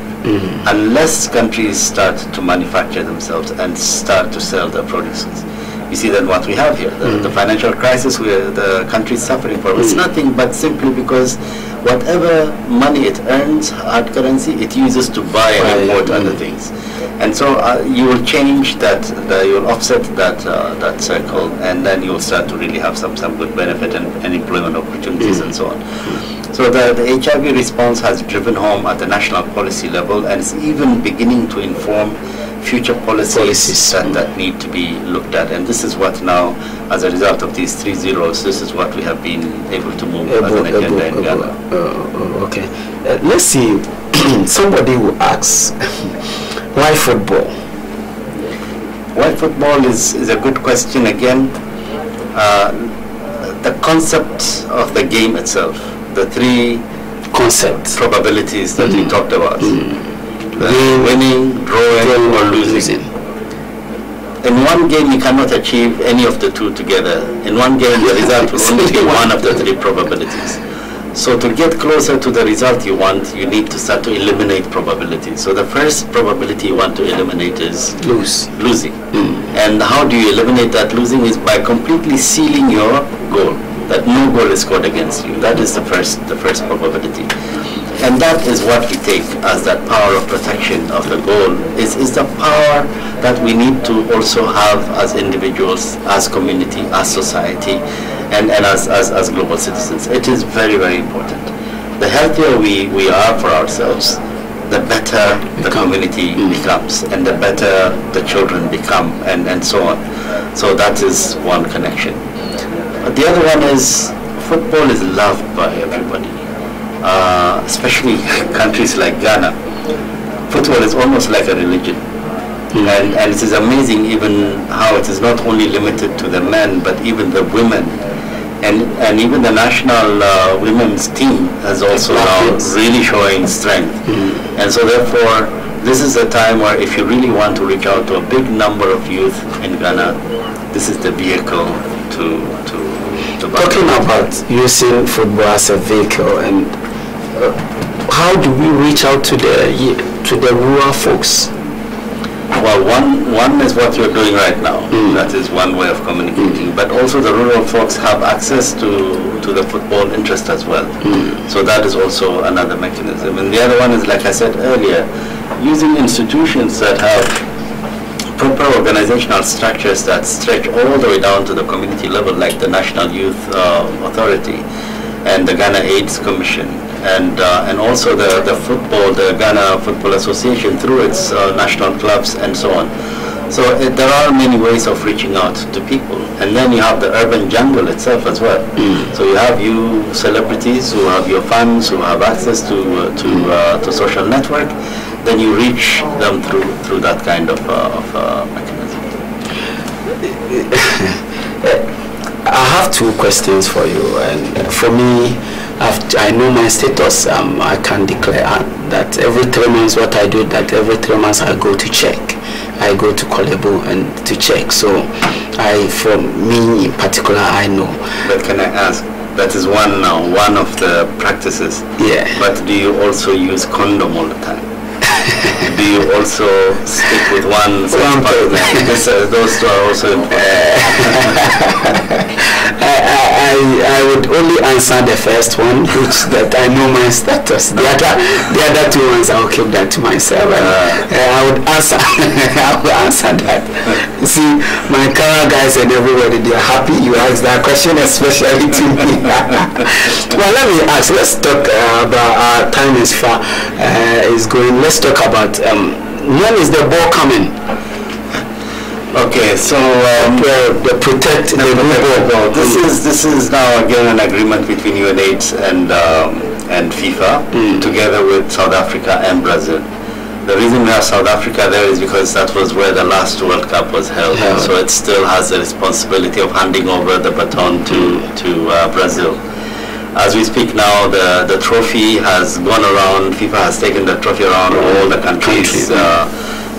Unless countries start to manufacture themselves and start to sell their produces, you see that what we have here, the financial crisis where the country is suffering from, it's nothing but simply because whatever money it earns, hard currency, it uses to buy and import other things. And so you will change that, you will offset that circle, and then you will start to really have some good benefit and employment opportunities and so on. So the HIV response has driven home at the national policy level, and it's even beginning to inform future policies that need to be looked at. And this is what now, as a result of these 3 zeros, this is what we have been able to move as an agenda in Ghana. Okay. Let's see. Somebody will ask, why football? Why football is a good question again. The concept of the game itself, the 3 concepts, probabilities that we talked about. Winning, drawing, or losing. In one game, you cannot achieve any of the 2 together. In one game, the result will only be one of the 3 probabilities. So to get closer to the result you want, you need to start to eliminate probabilities. So the first probability you want to eliminate is losing. And how do you eliminate that losing? Is by completely sealing your goal, that no goal is scored against you. That is the first probability. And that is what we take as that power of protection of the goal, is the power that we need to also have as individuals, as community, as society, and as global citizens. It is very, very important. The healthier we are for ourselves, the better the community becomes, and the better the children become, and so on. So that is one connection. The other one is football is loved by everybody. Especially countries like Ghana. Football is almost like a religion. And it is amazing even how it is not only limited to the men, but even the women. And even the national women's team has also now really showing strength. And so therefore, this is a time where if you really want to reach out to a big number of youth in Ghana, this is the vehicle to talking about using football as a vehicle, and how do we reach out to the rural folks? Well, one is what you're doing right now. That is one way of communicating. But also the rural folks have access to the football interest as well. So that is also another mechanism. And the other one is, like I said earlier, using institutions that have proper organizational structures that stretch all the way down to the community level, like the National Youth Authority and the Ghana AIDS Commission, and also the Ghana Football Association through its national clubs and so on. So there are many ways of reaching out to people. And then you have the urban jungle itself as well. So you have you celebrities who have your fans, who have access to social network. Then you reach them through that kind of mechanism. I have two questions for you, and for me, I know my status. I can declare that every 3 months, what I do, that every 3 months I go to check. I go to Kolebu and to check. So, for me in particular, I know. But can I ask? That is one of the practices. Yeah. But do you also use condom all the time? Do you also stick with one partner? Those two are also important. I would only answer the first one, which that I know my status. The other two ones I'll keep that to myself. I would answer. I will answer that. See, my Kara guys and everybody, they are happy you asked that question, especially to me. Well, let me ask. Let's talk about our time is far is going. Let's talk about when is the ball coming? Okay, so the protect the ball. This is now again an agreement between UNAIDS and FIFA together with South Africa and Brazil. The reason we have South Africa there is because that was where the last World Cup was held. So it still has the responsibility of handing over the baton to Brazil. As we speak now, the trophy has gone around. FIFA has taken the trophy around all the countries.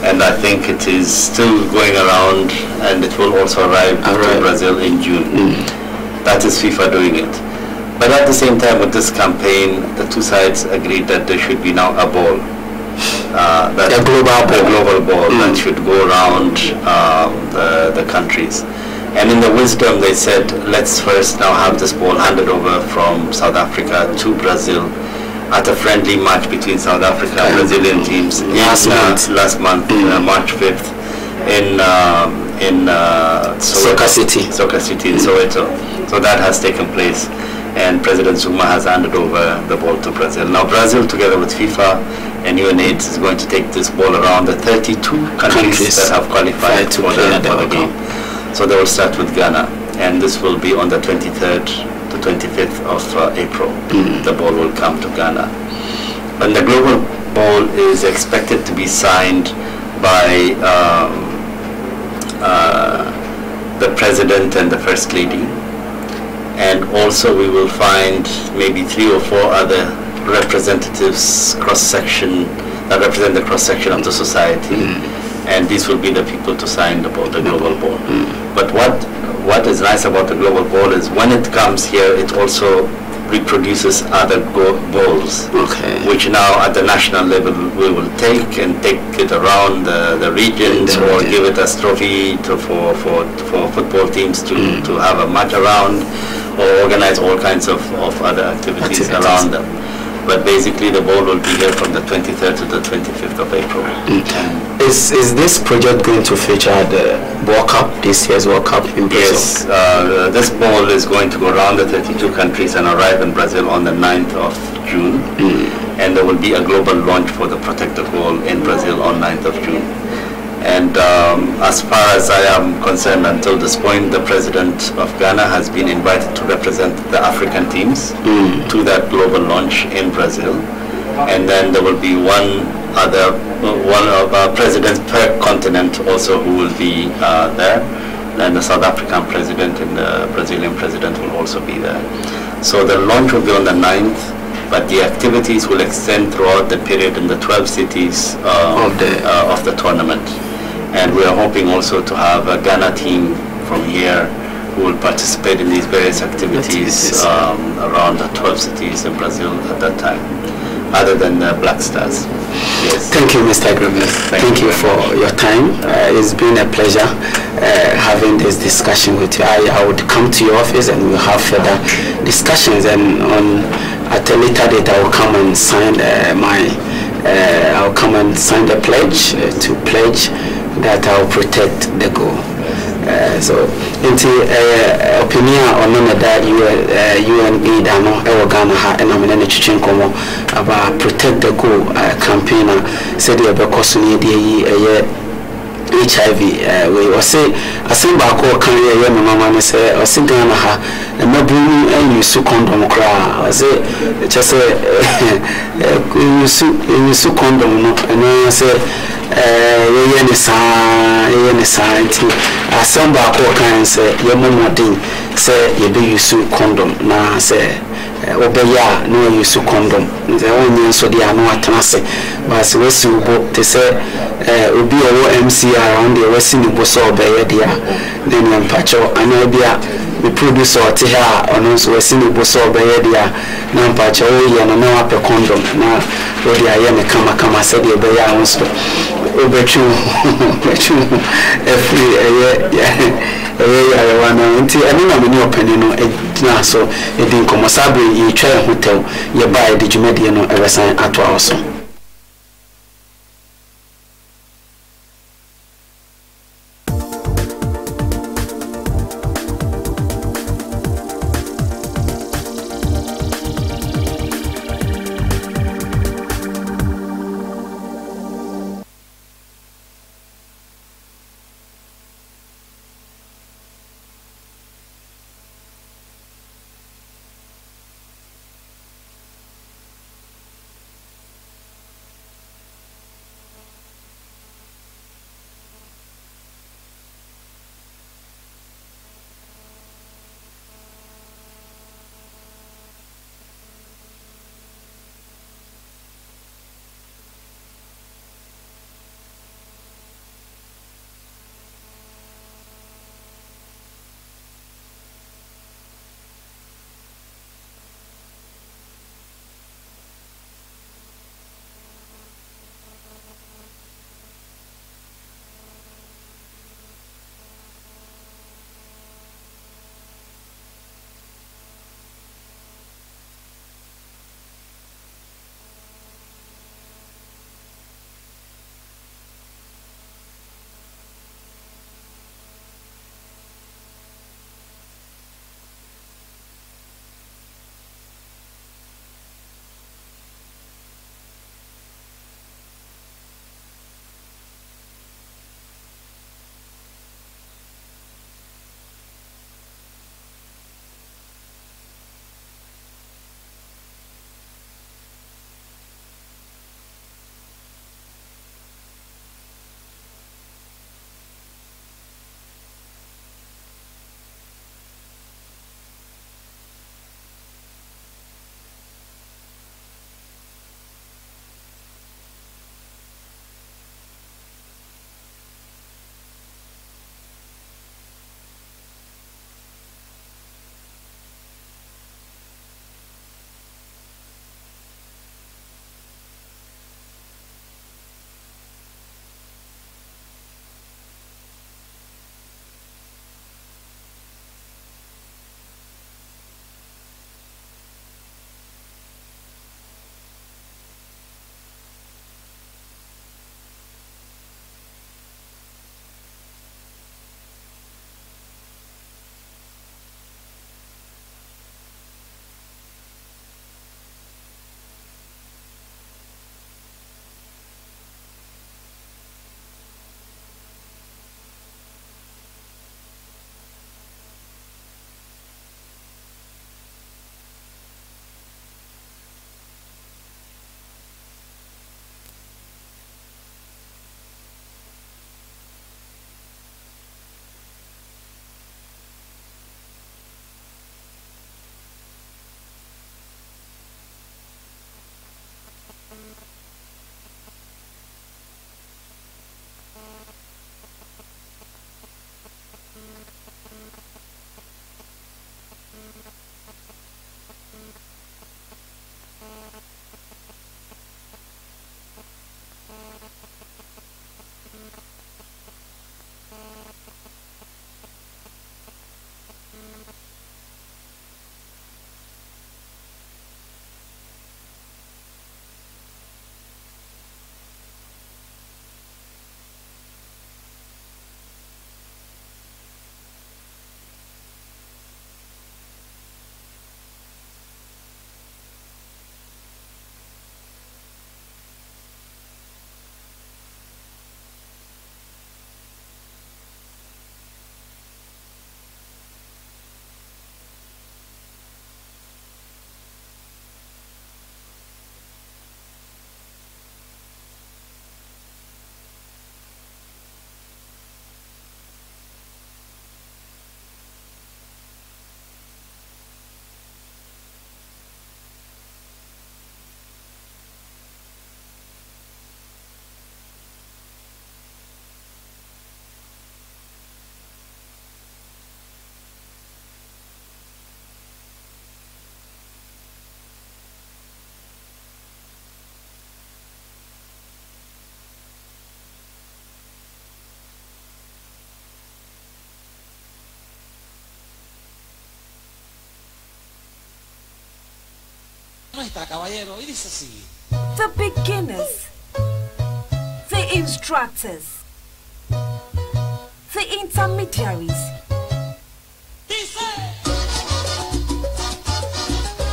And I think it is still going around, and it will also arrive to Brazil in June. That is FIFA doing it. But at the same time, with this campaign, the two sides agreed that there should be now a ball. A global ball that should go around the countries. And in the wisdom, they said, let's first now have this ball handed over from South Africa to Brazil at a friendly match between South Africa and Brazilian teams last month, March 5th, in Soccer City in Soweto. So that has taken place, and President Zuma has handed over the ball to Brazil. Now Brazil, together with FIFA and UNAIDS, is going to take this ball around the 32 countries that have qualified for the game. So they will start with Ghana, and this will be on the 23rd to 25th of April. The ball will come to Ghana. And the global ball is expected to be signed by the President and the First Lady. And also we will find maybe 3 or 4 other representatives cross-section that represent the cross-section of the society. And these will be the people to sign the global ball. But what is nice about the global ball is when it comes here, it also reproduces other balls, which now at the national level we will take it around the regions, or give it as trophy for football teams to have a match around, or organize all kinds of other activities around them. But basically the ball will be here from the 23rd to the 25th of April. Is this project going to feature the World Cup, this year's World Cup in Brazil? Yes, this ball is going to go around the 32 countries and arrive in Brazil on the 9th of June. And there will be a global launch for the Protect the Goal in Brazil on 9th of June. And as far as I am concerned, until this point, the President of Ghana has been invited to represent the African teams to that global launch in Brazil. And then there will be one other one of our presidents per continent also who will be there. And the South African president and the Brazilian president will also be there. So the launch will be on the 9th, but the activities will extend throughout the period in the 12 cities of the tournament. And we are hoping also to have a Ghana team from here who will participate in these various activities around the 12 cities in Brazil at that time, other than the Black Stars. Yes. Thank you, Mr. Grimmett. Thank you for your time. It's been a pleasure having this discussion with you. I would come to your office and we'll have further discussions, and at a later date I will come and sign I'll come and sign the pledge to pledge that I will protect the goal. So into opinion on that UNAID Ghana and I'm in a about protect the goal campaign said the HIV we was say asemba ko kan ye me mama ne say o se Ghana ha na buru en use condom kra o say just use condom no na say ye ne sa nti asemba ko kan say ye momodin say ye be use condom na say obeya no use condom nze onye so dia no atanase but we si ubo te say obi owo MC around the we si ni bo so obeye dia then mpacho ana bia the producer te ha ono so we si ni bo so obeye dia na mpacho we ye no na ape condom na we dia ye me kama say the obeya won so obechu every I want to any opinion no so it didn't come sabre you try hotel you buy the Jumedi no ever sign at also. The beginners, the instructors, the intermediaries.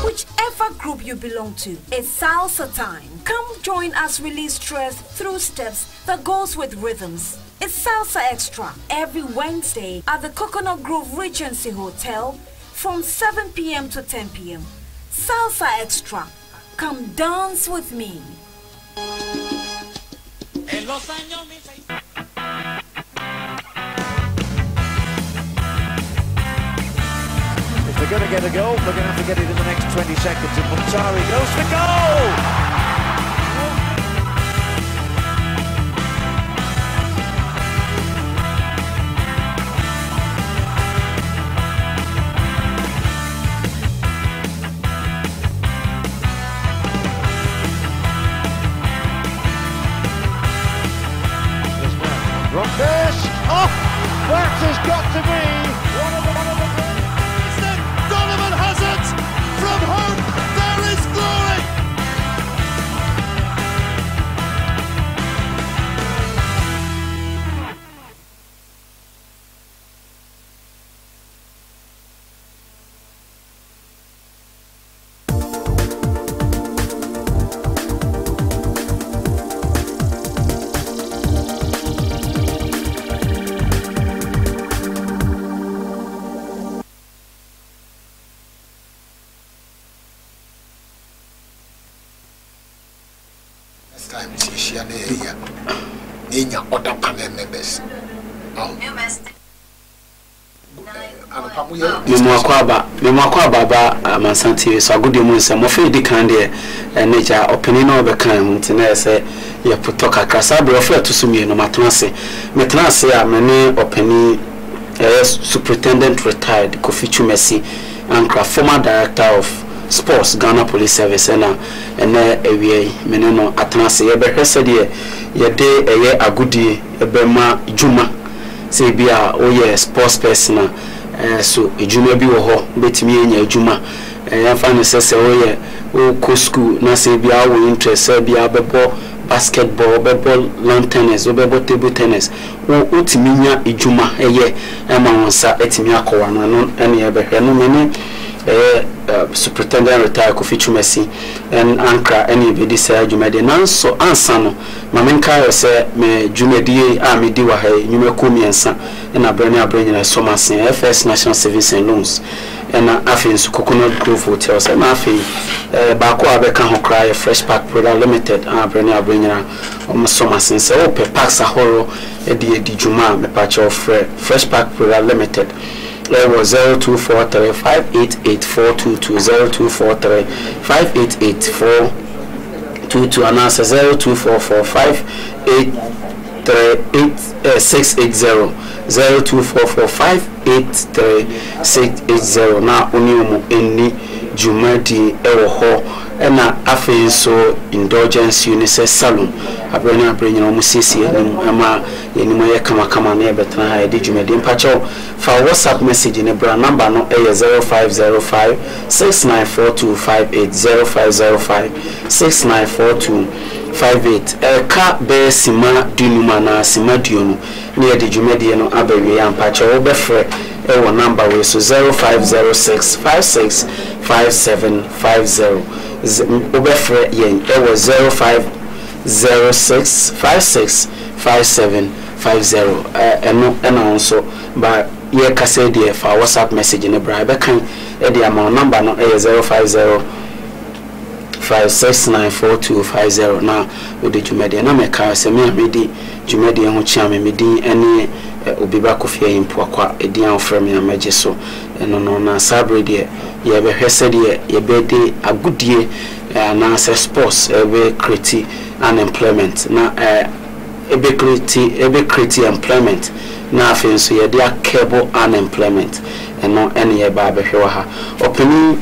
Whichever group you belong to, it's salsa time. Come join us release stress through steps that goes with rhythms. It's Salsa Extra every Wednesday at the Coconut Grove Regency Hotel from 7 p.m. to 10 p.m. Salsa Extra. Come dance with me. If they're going to get a goal, they're going to have to get it in the next 20 seconds. And Montari goes for goal! This, oh, that has got to be one of the Donovan has it from home. There is glory. Memwakwa baba Amansanti so Agudiemu Nsem ofe di kan de nature opinion no be kan ntina se ye puto kakra sabre ofe to sumie no matnase metnase a mene opinion superintendent retired Kofi Chumesi and former director of sports Ghana Police Service na ewie mene no atnase ye be hwese de ye de eye agudie ebema juma se bia oye sports person so ejuma bi wo ho betimi enya ejuma fa ne sese oye o ko school na se bia wo interest bia bebo basketball bebo lawn tennis bebo table tennis wo otimi nya ejuma eye ma wonsa etimi akowa no ene e behwe no meni superintendent retire Kofi Chumesi and anchor any be this jumade nanso ansa no mamenka say me jumade a me di wa ha nyume ko miensa na brani abranyina somasen FS National Savings and Loans and afin Coconut Grove Hotel say na afin ba ko abeka ho cry Fresh Park Product Limited brani abranyina somasen say o pe packs ahoro e di juma me patch of Fresh Park Product Limited. It was 0243588422 0243588422 and answer 0244583680 0244583680 na oniumu eni jumadi ewo ho ena afen so indulgence unise salon abranya no musisi ama yenimo ye kama na ebetna ha edi jumadi mpacho fa WhatsApp message ne bra number no 0505 694258 0505 ka be sima dinuma na sima dionu ne edi jumadi no abawie ya mpacho wo befre ewo number we so 0506 565750 Obefre yen ewo 0506565750 eno also ba ye kase de fa WhatsApp message ne bra be kan e de amount number no 05056944250 na odi jumede na me ka se me amedi jumede ho chia me medin ene obiba Kofi Impo akwa edi an frame ya meje so eno no na sabre de ye be hwese de ye be de agudie na sports ebe create unemployment na ebe create employment na afin so ye de cable unemployment eno ene ye ba be hwe ha opini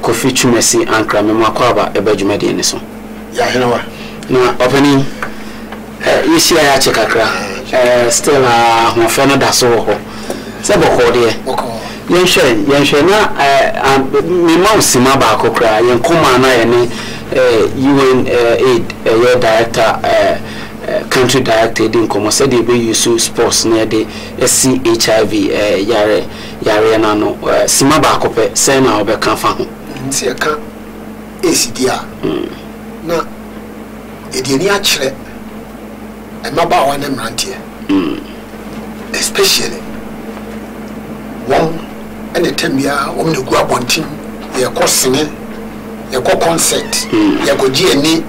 Kofi Chumesi ankra me makwaba ebe jumede ni so ya henawa na opini yesi ya chekakra still ho fe no da so ho se boko de yɛnhwɛ na me ma sima ba kokra yɛnkoma na yɛne UN aid director country director din komo said they be use sports near the SC HIV yare na no sima ba kope say na obeka fa ho nti aka ACDA na edini a kire e maba wa na mrantie especially one and the temia won the go abontin ye ko sene ye ko concert ye ko GNA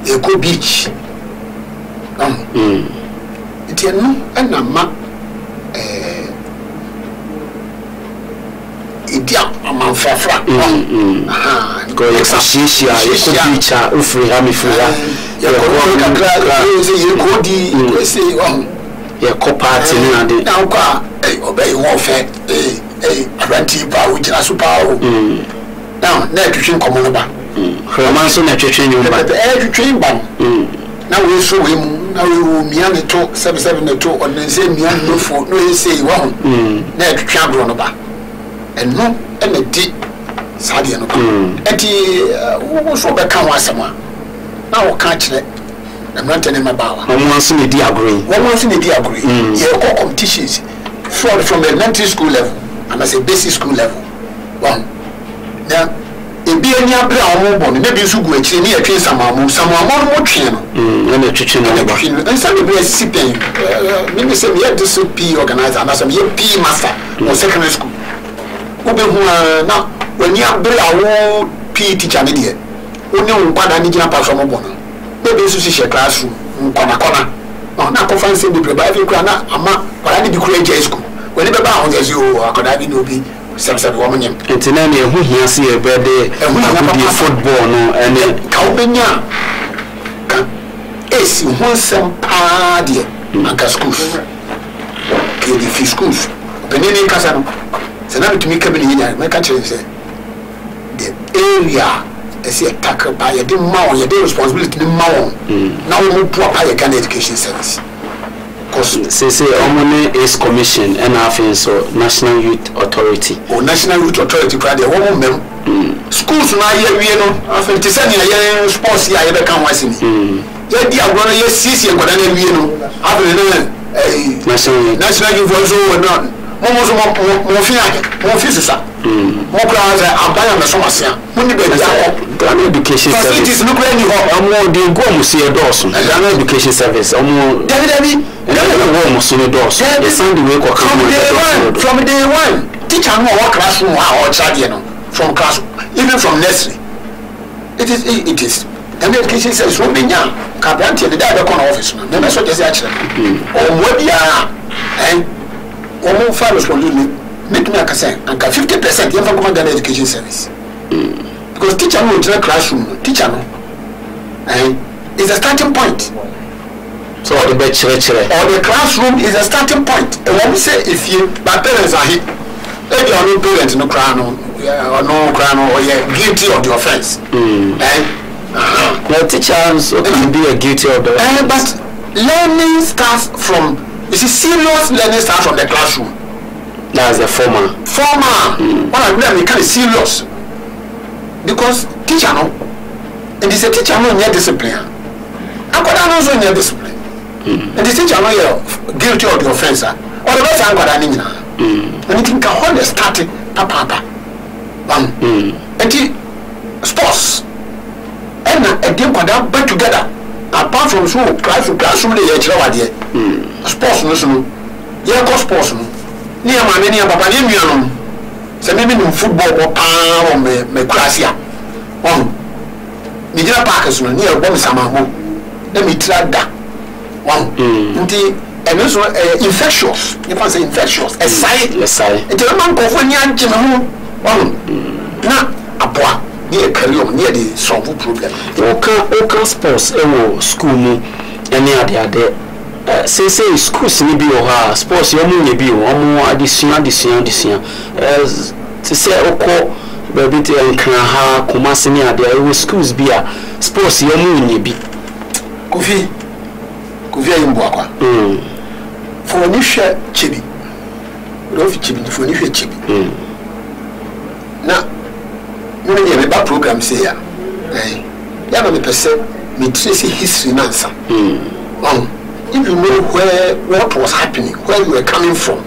ye ko beach itienu ana ma idia amanfafra go exercise ye ko beach ufri ha mi fri ha ye ko kakra ye ko di say ye ko party ni ade na kwa obey wo fe aranti ba wo jira super now na twetwe komo no ba roman so na twetwe nyum ba twetwe ba na we so we mu na we mia ne to 77 ne to on say mia no fo no he say wo na twetwe agro no ba eno ene di sade no ba enti wo so be kan wasema na wo ka kire na mrante ne mabawa wo so ne di agro ye ko competitions from elementary school level and as a basic school level one now ebi eni abra omo bo ne bi su gu akire ne yetwe samamu mo twe no na twetwe no ba nsa ne bi sipen me say me this P organizer and as me P master no secondary school obe hu na wani abra wo P teacher ne de oni nkwada ne gina pa so mo bo no be su si classroom nkona na ko fancy bi preba fi kura na ama wala ni bi kura je school wani be ba ho je o akoda bi no bi sem wo mnyem entina na ehu hia se e be de Agudiemu football no ene ka obenya ka esi ho sem pa de anka schools ke di fi schools benini kasa no se na bitumi ka bi ni nya me ka chere se the area esi attack by ye dem ma on ye dey responsibility ni ma on na wo poor by Ghana education service cause say omone is commission and afin so national youth authority national youth authority pride wo mo mem schools na ye wie no afin ti say ye sports ya ye be kan wasi ni ye di agro no ye sisi enkoda na wie no afin na national youth also no mo fi sa mo kra za abaya me so asia mo ni be dia Ghana education service no kra ni ho omo de go mo se doso Ghana education service omo David go mo so doso the send way ko from day one teacher no work classroom or child no from class even from nursery it is Ghana education service no be nya ka branch the day be come office no me so just a chere o mo bia omo fa responsibility make me akase and 50% you for Ghana education service because teacher no in the classroom teacher no is a starting point so the be chere or the classroom is a starting point and when we say if you my parents are here if you are no parent no cry no or no cry no or you guilty of the offense the teachers can be a guilty of the but learning starts from you see serious learning starts from the classroom. That's the former what I mean kind of serious because teacher no and this teacher no need discipline akwada no so need discipline and the teacher no you guilty of the offense or the best akwada ni nyina anything can hold the start papa and sports and a dem kwada back together apart from so classroom dey here chira wade sports no so ye ko sports no ni ama me ni papa ni nua no se me no football ko pa o me klasia ni jira park so ni e bom samamo na me trada nti eno so infectious you can say infectious esai it e man ko fo ni anje me ho na aboa ni e carry on ni e dey solve problem o sports e wo school mu ene ade say schools ni bi o ha sports yo mu ni bi o mu addition to say oko baby te kan ha komase ni ade e schools bi a sports yo mu ni bi kofi ayi mbo akwa for ni hwe chebi Rofi chibi for ni hwe chibi. Na me dey ba program say ya. Ya na me pese me trace history nansa. If you know what was happening, where you were coming from.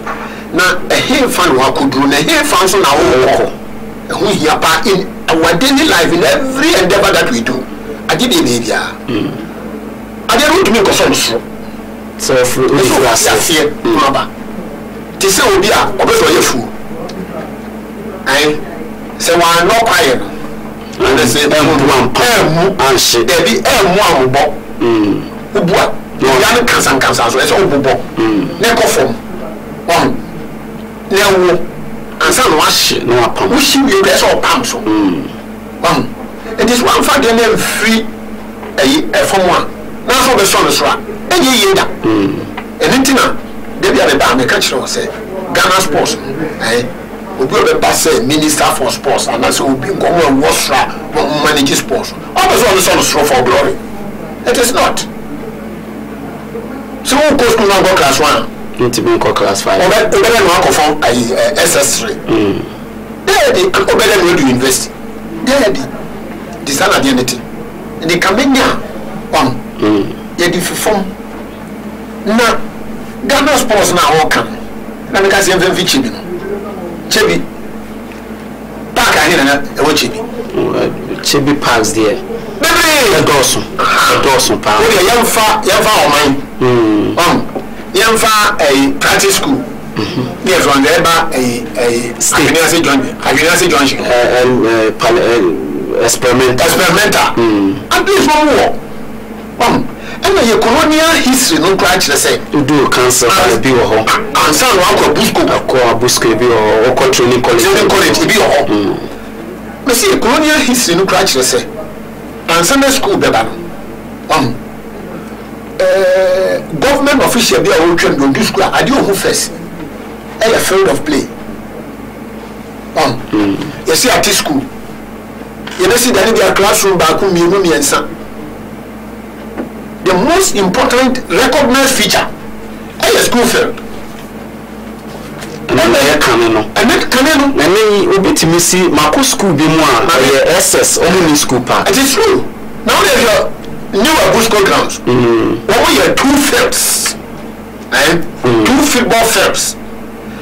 Now a hair fan wa could do na hair fan so na wo who here pa in our daily life in every endeavor that we do. I did the media. I didn't make a son so for fear maba. Ti say obi a obeso yefu. Say one no quiet. And they say and shit. There be ambo. Ubua. You can't so it's all bobo. Neko form. Now and some wash no pump. We see you that's all pump so. It is one for the name free a from one. Now for the son is right. And ye da. Anything they be a bad catch say Ghana sports. We will be say minister for sports and that's will be going was manage sports. Always on the son is for glory. It is not. So who goes to now class 1? Need to be class 5. Obey no from SS3. There they obey no do university. There the design identity. And they come in here. They do form. Now Ghana sports now all come. Now because you have Chibi. Chibi. Park here na Chibi parks there. Baby, Dawson pa. We yamfa oman. Yamfa a practice school. Yes, on there ba a Agudiemu junction. Experimental. At least one more. And the colonial history no crutch the same. You do cancer be or and some one Busco be or training college be or me see colonial history no crutch the same. And Sunday school beba government official be a train don't do school I do who first a field of play you see at school you know see that be a classroom back the most important recognized feature a school field and then obetimi see mako school be mo SS only school park. It is true. Now there's your new Busco grounds. We have 2 fields and 2 football fields,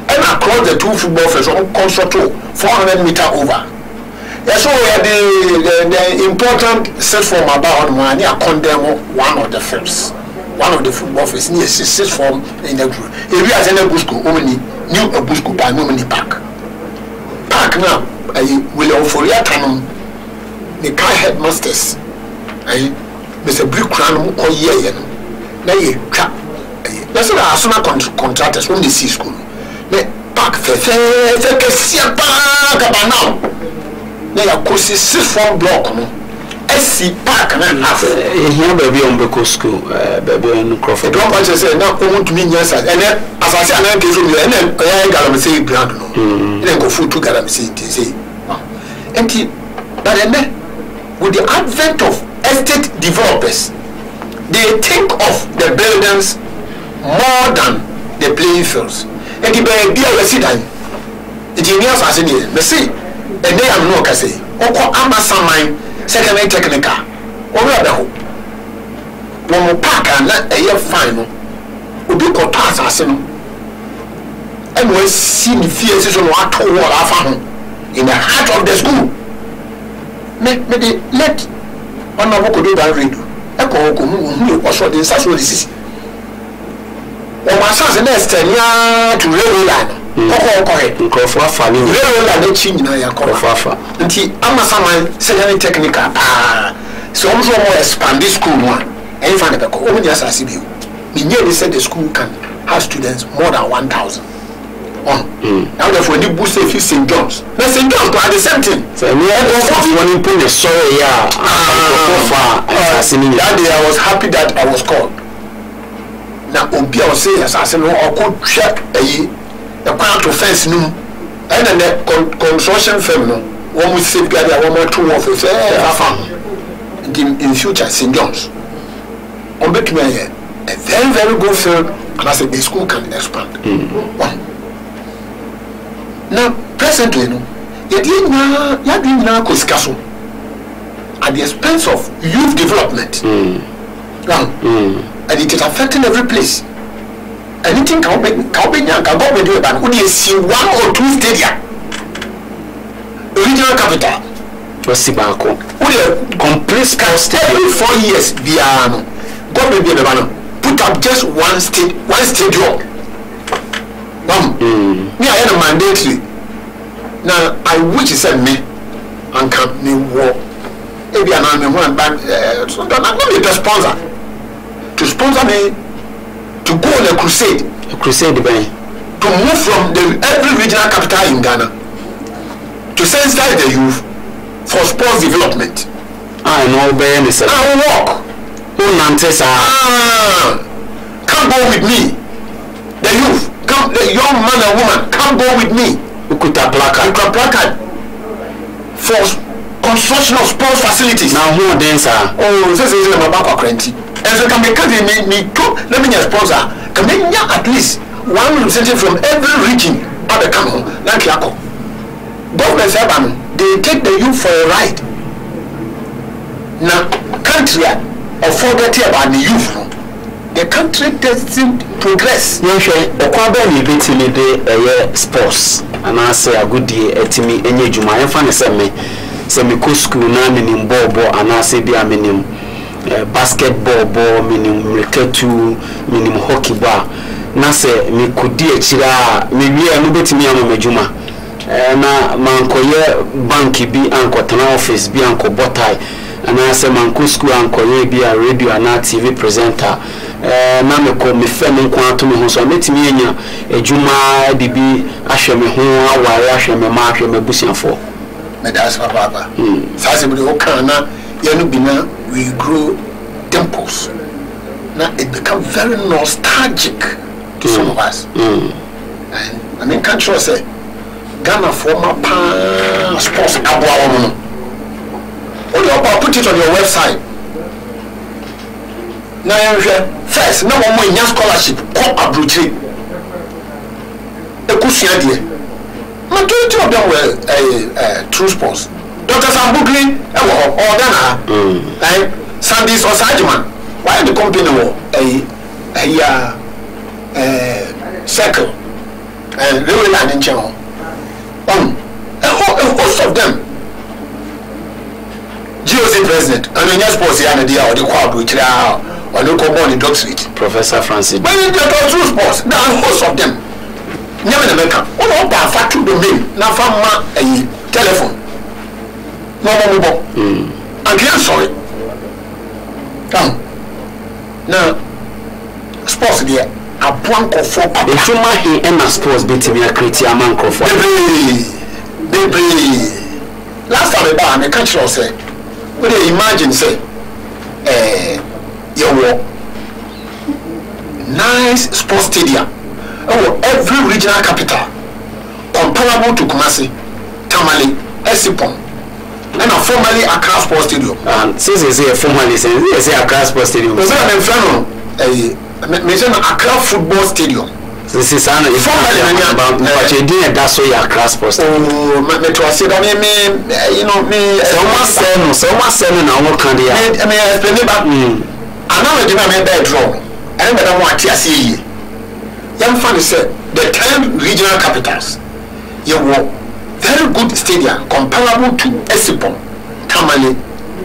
and across the 2 football fields on Concerto 400 meter over. Yes, so we have the important set form about one near condemn one of the fields. One of the football fields near 6 form in the group. If we are in Busco, only new Busco by Nomini Park. Park now, I will for your time. The car headmasters, Mr. Blue Crown or year. Now you trap. That's what our summer contractors when they see school. Park, now. They are courses 6 form block. SC Park and half. Here, baby, on Beko school, baby, and Crawford. Don't want to say, now, I want to mean yes, and then, as I say, I'm going to you, and then I got to say, ground, then go food to get say, empty. But then, with the advent of estate developers, they think of the buildings more than the playing fields. And the baby, I see that it is near as I say, and they are no case. Oko Amasamai. Secondary technical. Over the home. When we park and let a year final, we be called assassin. And we see the fears on what to wall in the heart of the school. Maybe let one of who do that read. Echo who also the social disease. When my son's the next 10 years to railway line. Nkofo afa ni railway line change na ya kofa. Nti Amasamai secondary technical so we more expand this school one and find the ko we just as you we nearly said the school can have students more than 1,000 now therefore the boost if you St. John's now St. John's are the same thing so me when you put the sorry that day I was happy that I was called now obi I say assassin or could check a part of fence no and then the construction firm no one will safeguard one more 2 office in future St. John's on bet me a very good field and I said the school can expand one Now, presently, no, you didn't know at the expense of youth development. And it is affecting every place. Anything can be done. Would you see 1 or 2 stadia? Regional capital. Would you complete every 4 years? God be put up just one stadium. Me, I had a mandatory. Now, I wish you said me and can me war. Maybe I'm one back. So don't be the sponsor. To sponsor me to go on a crusade. A crusade, to move from every regional capital in Ghana to sensitize the youth for sports development. I know, Ben. I walk. Come go with me. The youth, come, the young man and woman, come go with me. You could have placard for construction of sports facilities. Now who dancer? Oh, this is my back cranty. And so can me let me sponsor. Can we at least one representative from every region of the country. Like Yako. Government Saban, they take the youth for a ride. Now, country afforded about the youth. The country doesn't progress. No, sure. Okwaba ni beti ni de sports. And I say Agudiemu etimi enye juma. Enfane se me ko school na minim bobo and I say bi minim basketball ball minim mreketu minim hockey ball. Na se me kodi echira me wi no betimi am juma. Na mankoye banki bi ankotana office bi ankobotai. And I say manko school ankoye bi a radio and TV presenter. Na me ko me fe me nko ato me ho so metimi enya ejuma de bi ahwe me ho aware ahwe me ma ahwe me busianfo me das baba sase bi o kan na ye no bi na we grow dimples na it become very nostalgic to some of us and I mean can't you say Ghana former sports abwa no you put it on your website. Now first, no one more scholarship or abroad. The cushion majority of them were true sports. Doctors are booking or Dana, like Sandys or Sajman. Why the company circle and railway line in channel? A host of them. GOC president, and then sports here and there or the crowd which are. Or no common in Dog Street. Professor Francis. But in the true sports, there are hosts of them. Never in America. All of that factory domain. Now from a telephone. No more. And I'm sorry. Come. Now, sports there. A plank of 4 papa. If you might hear Emma sports beating me a critical man of 4. Baby. Last time I can't say. But imagine say, nice sports stadium. Every regional capital comparable to Kumasi, Tamale, Esipon, and formerly Accra Sports Stadium. And since they say formerly, they say Accra Sports Stadium. Because I'm from Accra Football Stadium. This is an formerly but you didn't that's so Accra Sports Stadium. Oh, me to say that me, you know me. Someone said now what can they? I mean, explain about. I know the man made draw. I don't want to see. Young fan said the 10 regional capitals. You were very good stadium comparable to Esipon, Tamale,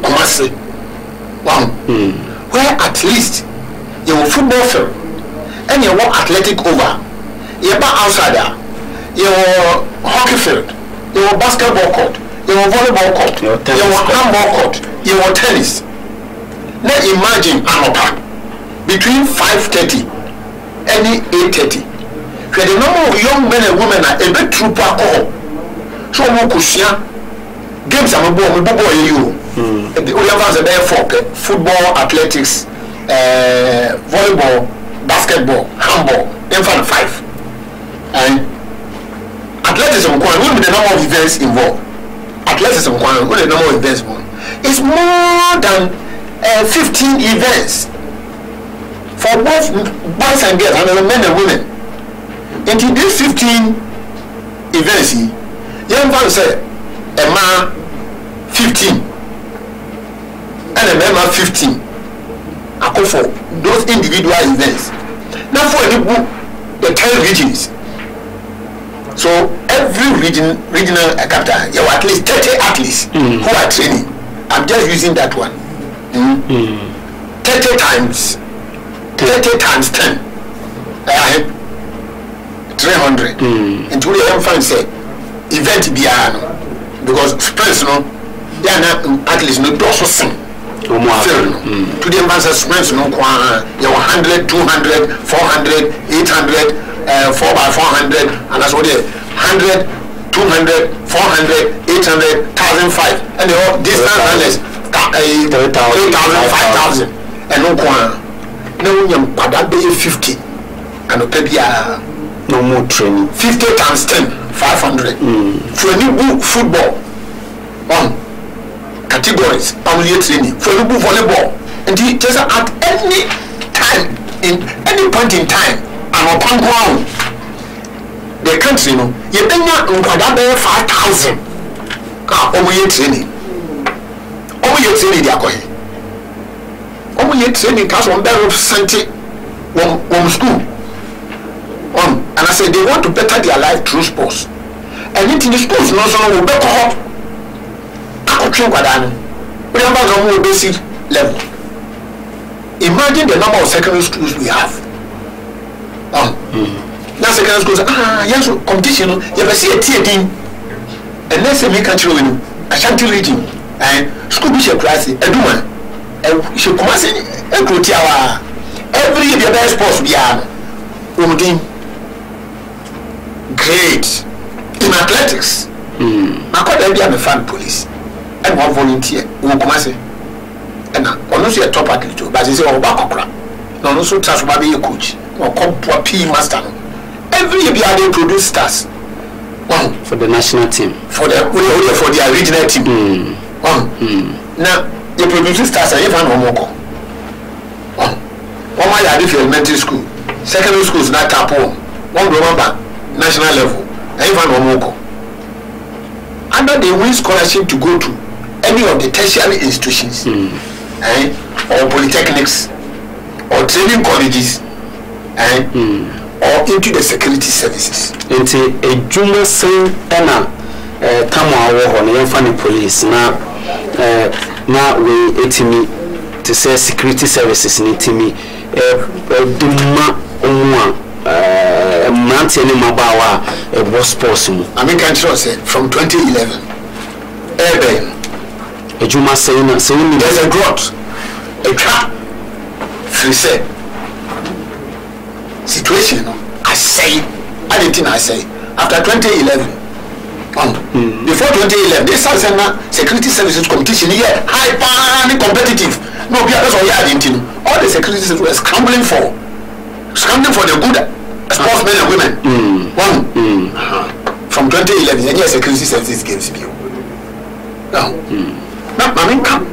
Kumasi. Wow. Where at least you were football field and you were athletic over. You were outsider. You were hockey field. You were basketball court. You were volleyball court. You were handball court. You were tennis. Now imagine Anopa between 5:30 and 8:30. Where the number of young men and women are a bit troop alcohol. So we could see games are you. The only ones are there for football, athletics, volleyball, basketball, handball, in front of 5. And athleticism will be the number of events involved. Athleticism will be the number of events involved. It's more than 15 events for both boys and girls, and men and women. Into these 15 events young man say a man 15 and a man 15 I call for those individual events. Now for the 10 regions. So every regional capital, you have at least 30 athletes who are training. I'm just using that one. 30 times 10. 300. And to the fan say event biano because sprints no they are not athletes no do so sing. To the advanced sprints no kwa you 100, 200, 400, 800, 4x400 and that's what they 100, 200, 400, 800, 1,005 and they all distance runners 3,000, 5,000 and no kwa no you pada be 50 and no more training 50 times 10 500 for a new football categories only training for a new volleyball and just at any time in any point in time and upon ground the country no you think that 5,000 only training they are going only training class on better center one school and I said they want to better their life through sports. And in the schools, no so will better up. We have a more basic level. Imagine the number of secondary schools we have. Now secondary schools, yes, competition, you ever see a team, and let's say make a children, a shanty region, and school bishop class, a woman, and she comes in a good hour. Every year, the best sports we are. Great in athletics. I call them a fan police and one volunteer who come and say, and I see a top athlete, but they say, oh, back crap. No, no, so trust my be a coach or come P master. Every year they produce stars. For the national team, for their regional team. Now they produce stars and even one more. One my elementary school, secondary school is not tap one remember national level, even Omoko. And then they win scholarship to go to any of the tertiary institutions, or polytechnics, or training colleges, or into the security services. Into a junior saying, Anna, Tamwa on the infant police now we etimi to say security services in etimi duma Mantiani Mabawa was possible. I mean, can say from 2011. A Juma saying there's a growth, a trap, free situation. I say, anything I say after 2011. Before 2011, this security services competition here, hyper competitive. No, that's all you didn't. All the security services were scrambling for the good. Sportsmen and women. From 2011, and yes, security services games. Now, I mean, come.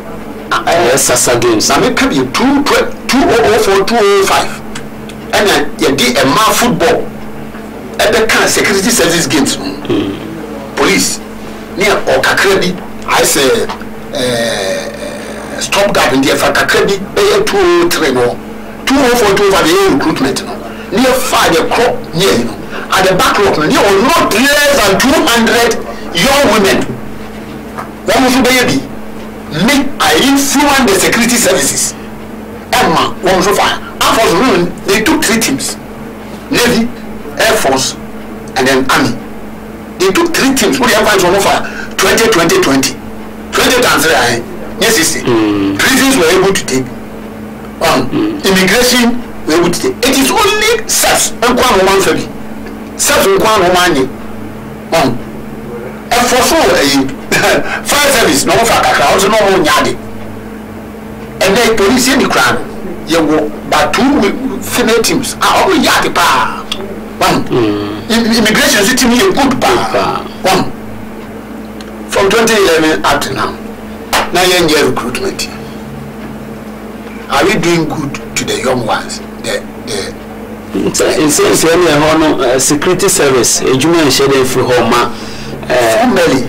Yes, games. I mean, come you 2004, 2005, and then you did a man football at the kind of security services games. Police near Okakrabi, I say, stop gap in the Akakrabi, 203 no, 204, 205 recruitment. Near 5 o'clock near at the back rock near not less than 200 young women. One was baby. Me, I influenced the security services. Emma, one was fire. Air Force women, they took 3 teams: Navy, Air Force, and then Army. They took 3 teams. What do you have on fire? 20 times 3. Yes, prisons were able to take. Immigration. It is only sex and one woman for me. Sex and one woman. And for so fire service, no for crowds, no more yadi. And then police in the crown. You go, but 2 female teams are only yadi pa. Immigration city me a good pa. From 2011 up to now. 9 year recruitment. Are we doing good to the young ones? The Since any security service, a junior shaded for home, family.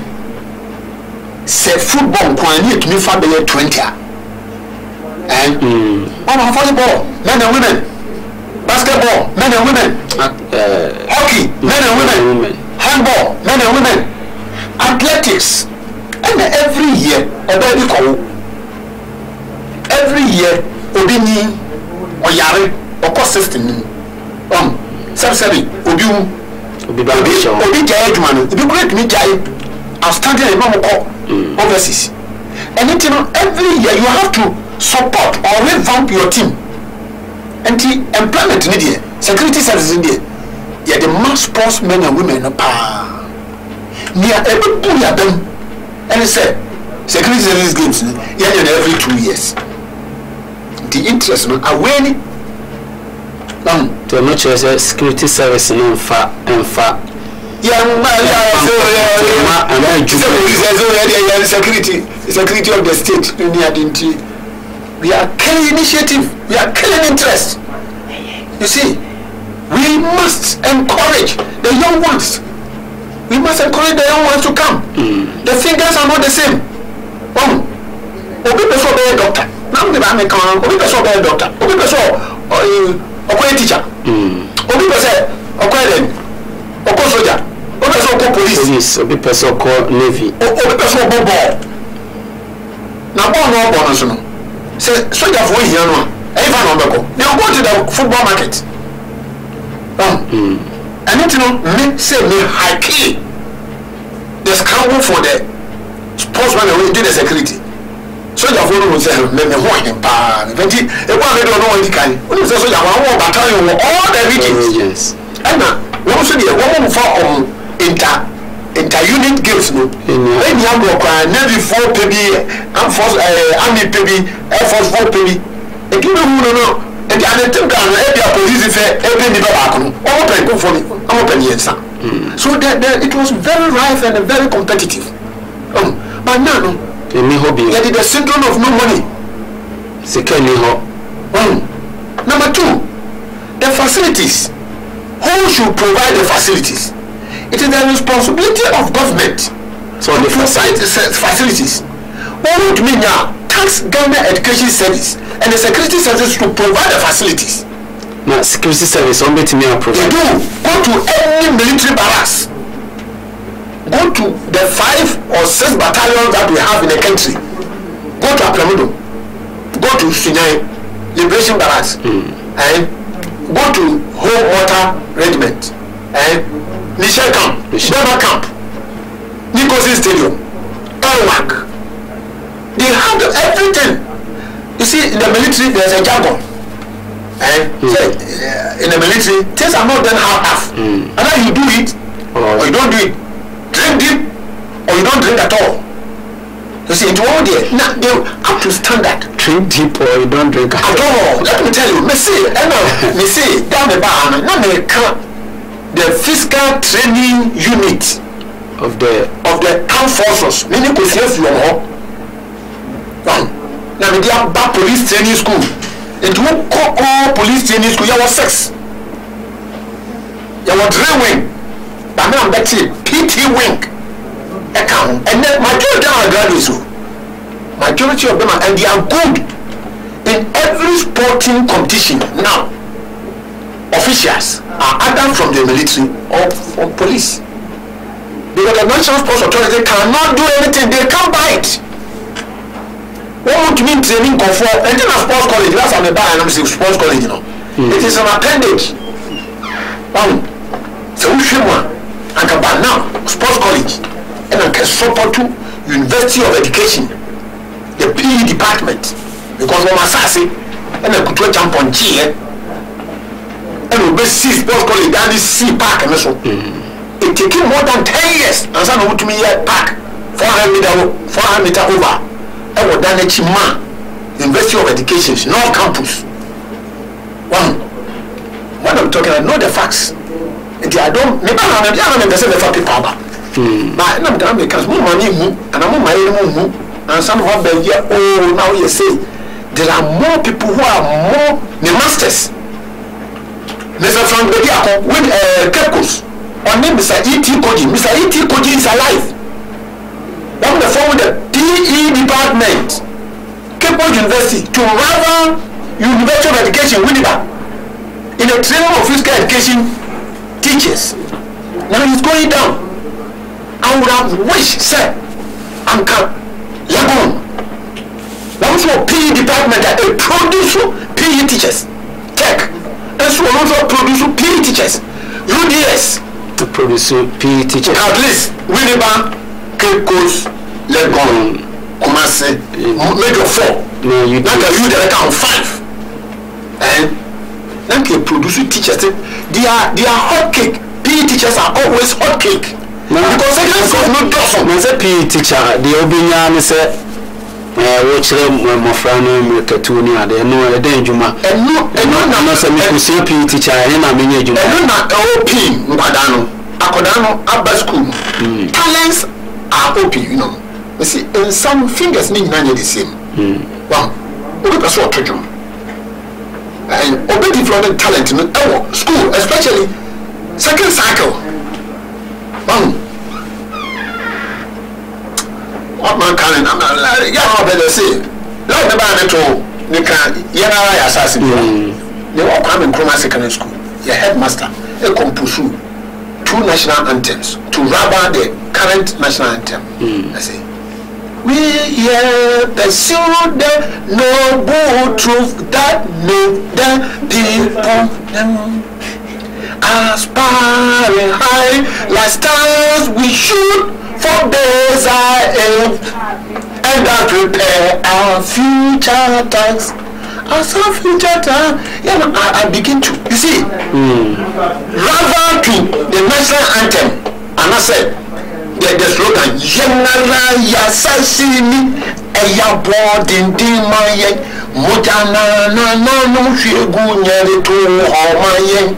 Say football, quite to me for 20. And volleyball, men and women, basketball, men and women, hockey, men and women, handball, men and women, athletics, and every year, every year, Obini or Yari or cost system. Subsidy, Obi Jay, man, Obi great me Jay, outstanding and normal overseas. And every year you have to support or revamp your team. And the employment in India, security services in India, yeah, the mass sports men and women are near every pull at them. And they say, security services games, yeah, every 2 years. The interest are winning. To much as a security service in fat. Security of the state. We are killing initiative. We are killing interest. You see, we must encourage the young ones. We must encourage the young ones to come. The fingers are not the same. Obi person be a doctor. Now we are making. Obi person be a doctor. Obi person a teacher. Obi person a soldier. Obi person a police. Obi person a navy. Obi person a ball. Now ball no so. Say soldier for here no. Even on go. They will go to the football market. And me say me high key. The scramble for the sportsman who did the security. Soldier for no say me want him pa. Eventi e wa me don't know what he can. When you say soldier one battalion all the regions. And now we also the one for inter-unit games no. When you have Navy 4 PB, Army PB, Air Force 4 PB. E give me no. And the other thing that police fair every so it was very rife and very competitive. But now yeah, the syndrome of no money. Number 2, the facilities. Who should provide the facilities? It is the responsibility of government to provide the facilities. What would mean now? Tax Ghana Education Service and the security services to provide the facilities. Now, security service on me to provide. They do. Go to any military barracks. Go to the 5 or 6 battalions that we have in the country. Go to Aplamudo. Go to Sunyai Liberation Barracks. And go to Home Water Regiment. And Michel Camp. Beba Camp. Nicosia Stadium. Elwak. They have everything. You see, in the military, there's a jargon. In the military, things are not done half-half. Either you do it, or you don't do it. Drink deep, or you don't drink at all. You see, it's all there. Now, they're up to standard. Drink deep, or you don't drink at all. Let me tell you, me say, down the bar, the physical training unit of the armed forces, meaning now we have back police training school. It won't call all police training school. You have 6. You have drill wing. But now I'm back to PT wing. And then majority of them are graduates. Majority of them are, and they are good in every sporting competition. Now, officials are either from the military or from police. Because the National Sports Authority cannot do anything. They can't buy it. What would mean training for? And then a sports college, that's on the bar and I'm saying sports college, you know. It is an appendage. So we should one and can buy now sports college and I can support to University of Education, the PE department, because when I say and I could jump on G and we be see sports college down this C park and so. It taking more than 10 years and some to me here park 400 meter over. I was done at University of Education, North Campus. What I'm talking about, know the facts. I don't the fact people about. But I'm done because more money and I'm my and some of them here. Oh, now you say there are more people who are more the masters. Mr. Frank Bediako with Kekos. On name Mr. E.T. Koji. Mr. E.T. Koji is alive. One of the form of the PE department, Cape Coast University, to rival University of Education, Winnipeg, in a training of physical education teachers. Now he's going down. I would have wished, sir, Uncle Lagoon. One for PE department that they produce PE teachers. Tech. And so also produce PE teachers. UDS. To produce PE teachers. At least Winnipeg, Cape Coast, Legon, Kumasi, Major 4. No, you not you that count 5. And then they produce teachers. They are hot cake. PE teachers are always hot cake. Because second school no dozen. As a PE teacher, the Obinya say, watch them Mofrano, Katuni, and they know a danger. And no, some PE teacher, and I mean, you know, not OP, Madano, Akodano, Abba School. Talents are OP, you know. You see, in some fingers, need none the same. Well, look at what to do. And obey from talent in our school, especially second cycle. What man can I'm not like yeah, better say. Like the band at all, you can Yana assassin. They all come in Chroma Secondary School. Your headmaster, a compose 2 national anthems to rubber the current national anthem. I say, we here pursue the noble truth that make the people aspiring high like stars we shoot for days I aim and that prepare our future task. As our future time, yeah, I begin to, you see, rather to the national anthem, and I said, the slogan, Yenara Yasasini, Eya Bodin Dimaye, Mujana no Shigunya to Homaye,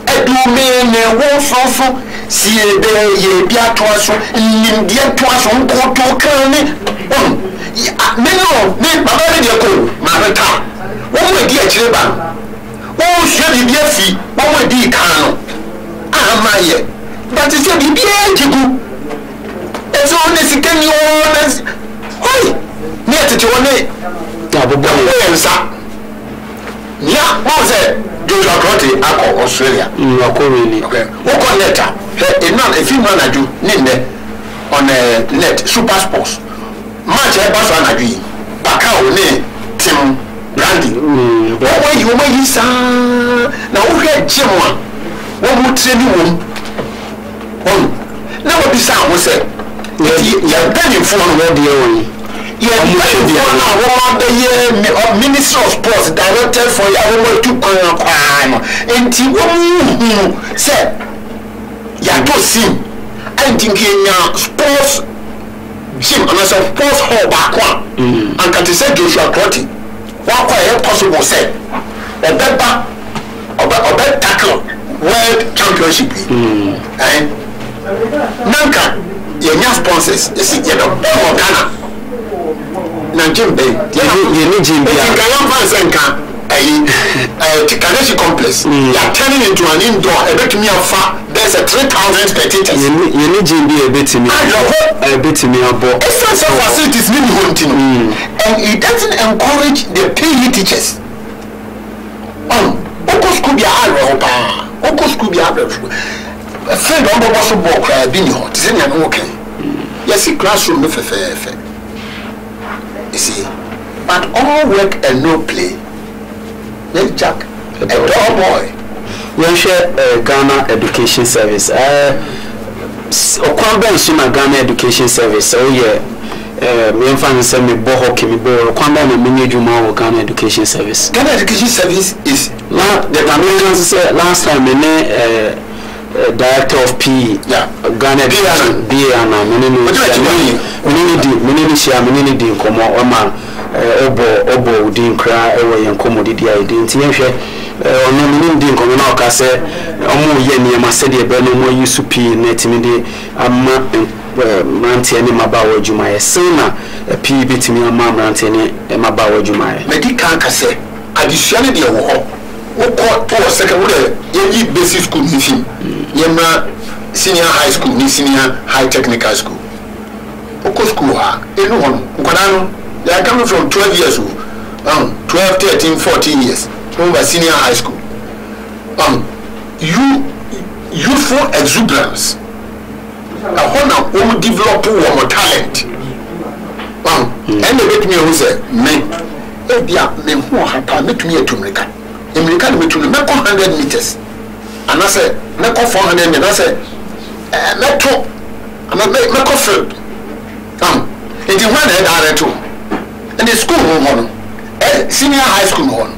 Edumene Wososo, Siebe Yebia Twaso, Lindia Twaso, Koto Kane. No, Marita. One way, dear children. Oh, should be a fee. One way, dear Kano. Ah, my, but it's a BBA. It's only second years. Why? Near to your name. Yeah, what was it? Joshua Crotty, I call Australia. You are calling. Okay. What call letter? If you want to do, Ninde on a net super sports. Much I pass on a dream. Bacao, ne, Tim, Brandy. What way you may use? Now, who had Jim one? What would say you? Never be sound, was it? You're penny for one day. Yeah, the Minister of Sports directed for your to crime. And you said, Yato Sim, and thinking sports. Jim, and as a sports hall back one, and can say Joshua Crotty, what quite possible said, a better or better tackle world championship. And Nanka, your new sponsors, you see, you're the Ghana. Nanjim Bay, you need Jim Bay. Kadeshi complex. You are turning into an indoor. A bit me far. There's a 3,000 spectators. You need Jimby a bit to me. A bit to me about. Essential facilities need hunting, and it doesn't encourage the PE teachers. Oko school be a Oko school be a a friend of the boss of work. Being hot. Is any okay? Yes, see classroom no fair. You see, but all work and no play. Let's Jack, a dog boy. We share Ghana Education Service. Okwamba Suma Ghana Education Service. Oh yeah. Me and say me boho kimi boho. Okwamba me mini juma Ghana Education Service. Ghana Education Service is the Americans say last time me director of PE. Yeah. Ghana Education. BA na me ni di komo oma. Obo din kra ewe yen komodidi ai din tienhwe ono minim din komo na oka se omo ye niam asede be no mo yusu pi netimi de amma mante ne mabawo adwuma ye sena pi bitimi amma mante ne mabawo adwuma ye medical ka se adisuane de wo ho or second year basic school, senior high school, senior high technical school. Oko school, they are coming from 12 years old, 12, 13, 14 years, over senior high school. Youthful exuberance. I want to develop more talent. And they make me who say, me who have met me to America. America me to make 100 meters. And I say, make 400 meters. I say, make 2. And I make field. It is one head too. And the school home, senior high school home.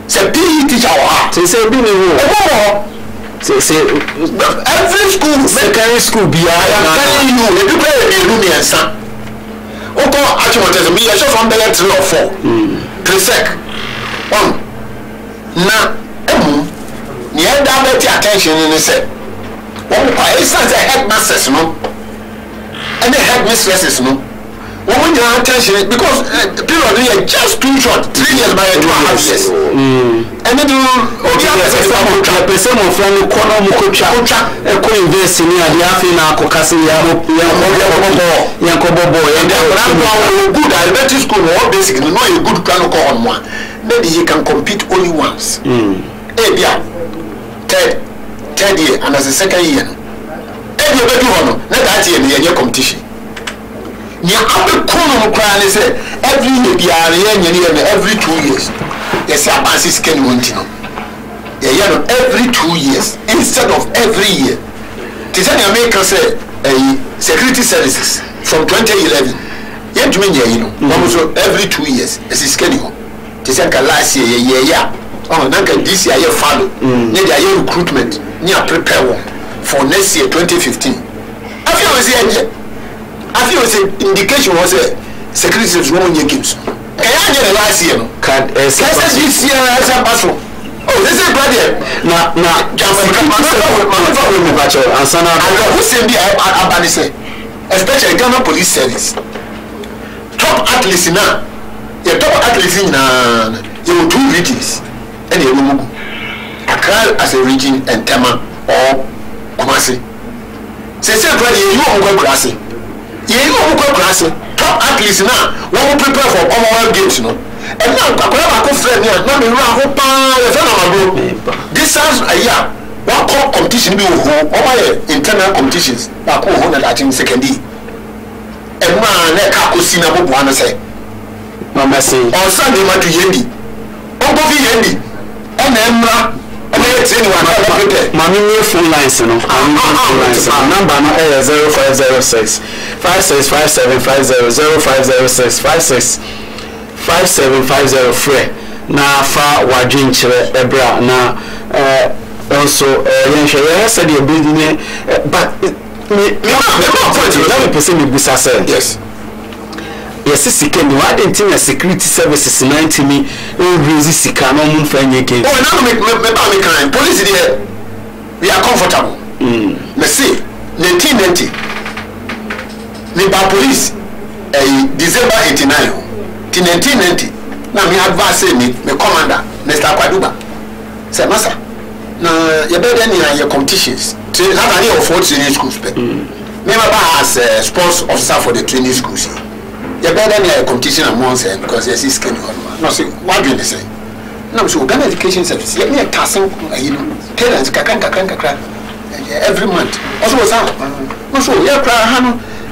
Say PE teacher say say every school secondary school be I am telling you they do play a room and son. Oko actually me I show from belle 3 or 4 presec na ni e da bet attention ni say one pa instance headmasters no and the headmistresses no when you attention because period is just too short 3 years by 2.5 years and then the person of friend corner mukocha invest in the afina kokasi ya kobobo and then good elementary school or basically no a good plan ko on one maybe he can compete only once bia third year and as a second year you be do hono na that year the competition. You have to come and say every year, every 2 years. Yes, advances can win. Every 2 years instead of every year. To tell you, America say security services from 2011. Yet, almost every 2 years. It's a schedule. To say last year, oh, this year, you follow. Need a recruitment. Need prepare for next year, 2015. I feel was I feel the indication was a security service woman games. Can I get a last year? Can this year as a battle? Oh, this is brother. Now, especially Ghana Police Service. Top athletes now. Your top athletes in you 2 regions. And you will Accra as a region and Tema or Kumasi. Say, brother, you are going to you top athletes now when we prepare for Commonwealth Games, you know. And now I friend here, now this sounds a year. One cup competition be over internal competitions. I call home that in second D. And man, I can't see now what say. Mama say on Sunday man to Yendi. On go Yendi. And Emra. Mami phone lines no. Number no 0506 565750 0506 565750 free. Na fa wadwin kire ebra na also yenhwe said the building but me person me busa say yes. Yes, second why didn't think security services 90 me raise sika no mun fa nye case. Oh, now me kind police there we are comfortable. Me see 1990 me by police December 89 to 1990 now me advance me commander Mr. Akwaduba say massa na you better any your competitions train how many of 4 training schools me as sports officer for the training schools. You better than a competition among them because there's this kind of no, see, what do you say? No, so Ghana Education Service, you need a castle, parents, every month. Also, was out. No, so you cry,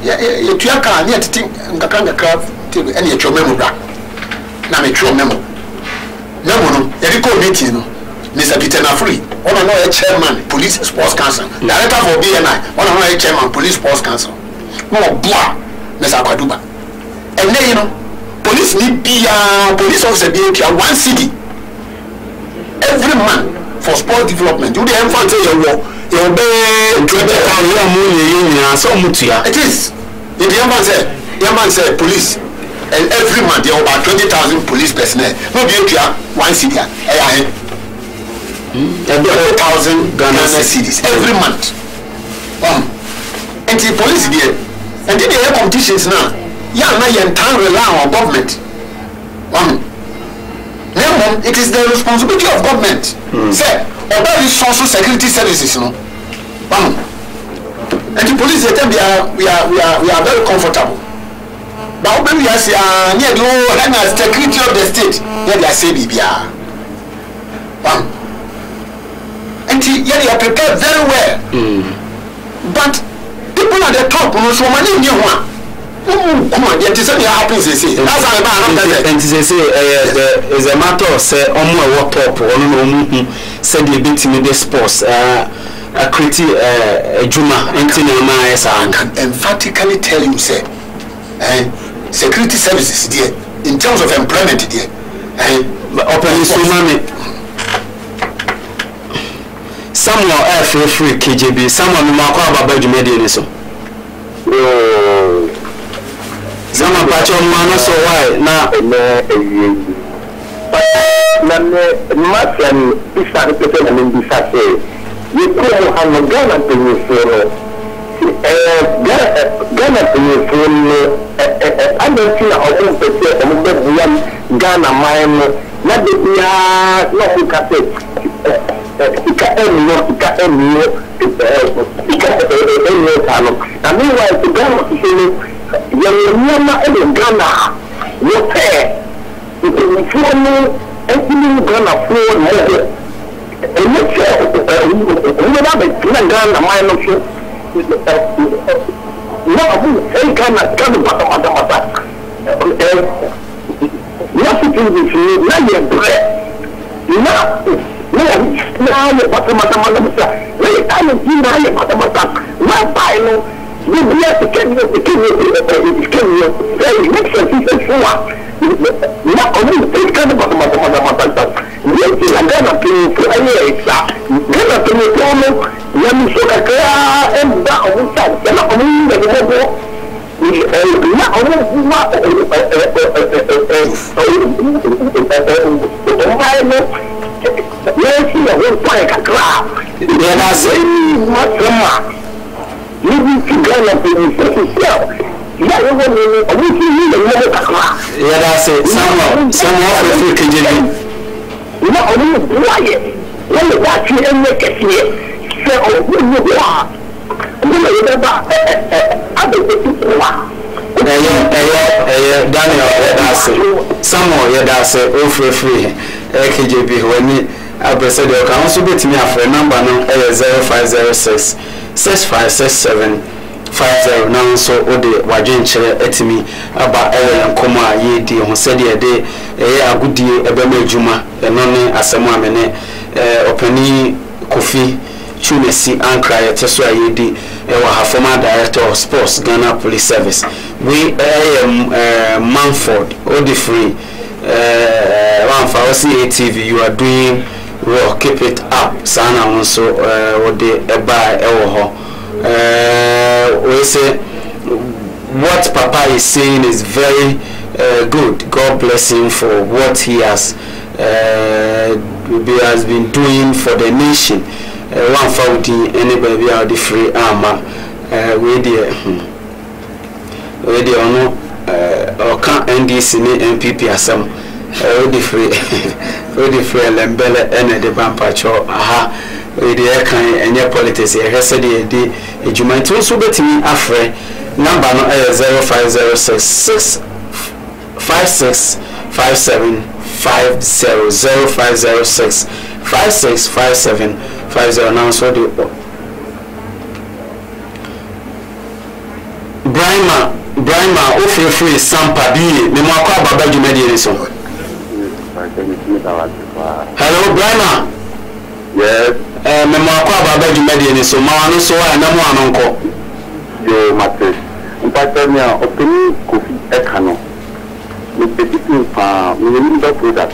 you can't near to think Kakanga craft till any of your memo. Now, make your memo. No, you go meeting, Mr. Peter Nafri, one of our chairman, Police Sports Council, director for BNI, one of our chairman, Police Sports Council. No, blah, Mr. Akwaduba. And then, you know, police need be police officer be one city every month for sport development. You the emphasis your it is. In the man said police and every month there are about 20,000 police personnel. No be one city. 20,000 Ghana cities every month. And the police there and then they have competitions now. Yeah, now you can't rely on government. It is the responsibility of government. Say, about these social security services, and the police we are very comfortable. But when we are near the security of the state, they are saying and they are prepared very well. But people at the top, so many new one. Come on, yet is only happens. That's is a matter of say, what top or no, said the bit in the sports, a critic, a Juma, and I can emphatically tell you, say, security services, dear, in terms of employment, dear, open so money. Someone feel free, KJB, someone who mark about you made so. Some of the man so why now? Martian is started and in this say, you could have a gun at the phone. Ghana to your phone. I don't see a whole picture of the Ghana mine. Not the not cafe. I mean, why the Ghana Yamama and Ghana, your pair, you can phone me and Ghana phone more. And let's say, we have a Ghana mine of you. No, any Ghana can bata. Nothing with you, not your bread. Now, you're bata. Wait, I don't see now you're bata. My final. We have to get you very next season. Not only take kind of mathematics. We are going to play Ghana to me, let me show a clear and down side. Not only you need to go up in yourself. Yeah, that's it. Someone for KJB. Not only quiet. When you watch it and make it here, say, oh, who you are. Daniel, that's it. Someone, that's it. Oh, free. KJB, when you have said you can also get me a number now 0506. 6567 50 now so ode wadwen chere etimi aba nkoma ye di ho se de de agudie ebema adwuma eno ne asemu amene opani Kofi Chumesi Ankra yeteso ayedi wa former director of sports Ghana Police Service we Manford ode free one for CATV you are doing well, keep it up. Sana also ode eba ewo we say what Papa is saying is very good. God bless him for what he has been doing for the nation. One for anybody out the free armor. We no or can't NDC MPP asam. Odi free lembele ene de bampacho aha we dey kan enye politics e said dey ejuma nti so betimi afre number no 0506 56 57 50 0506 56 57 50 now so the Brahma o free sampa bi me mo akwa baba jumadi ni so. Hello, Brahma. Yes. Memako Baba Jumedi so Mano so I know one uncle. Yo, Mate. In fact, Opini Kofi Ekano. With the people, we need that product.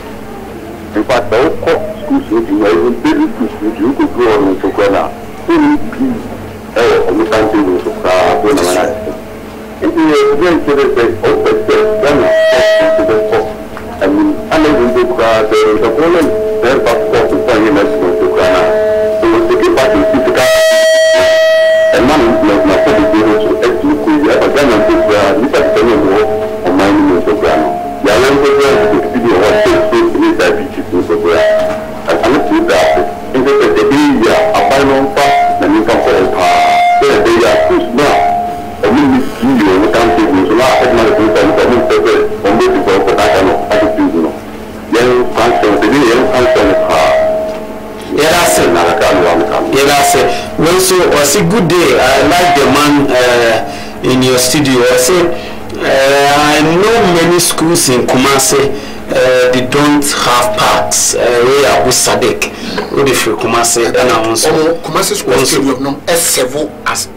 In fact, the whole schools would be very good. You could go on to Ghana. Who would be on the country with Ghana? It is very good. I mean, I know the problem their passport is very much to Ghana. So we take it back to Africa. And now my family is to execute a Ghana to Ghana. This is the war of mining to Ghana. The island of the city of what takes place is that Yeah, that's it. Well, so was a good day. I like the man in your studio. I say I know many schools in Kumasi they don't have parks. We are with Sadek. We the free Kumasi and also Kumasi Sports Stadium no S7 as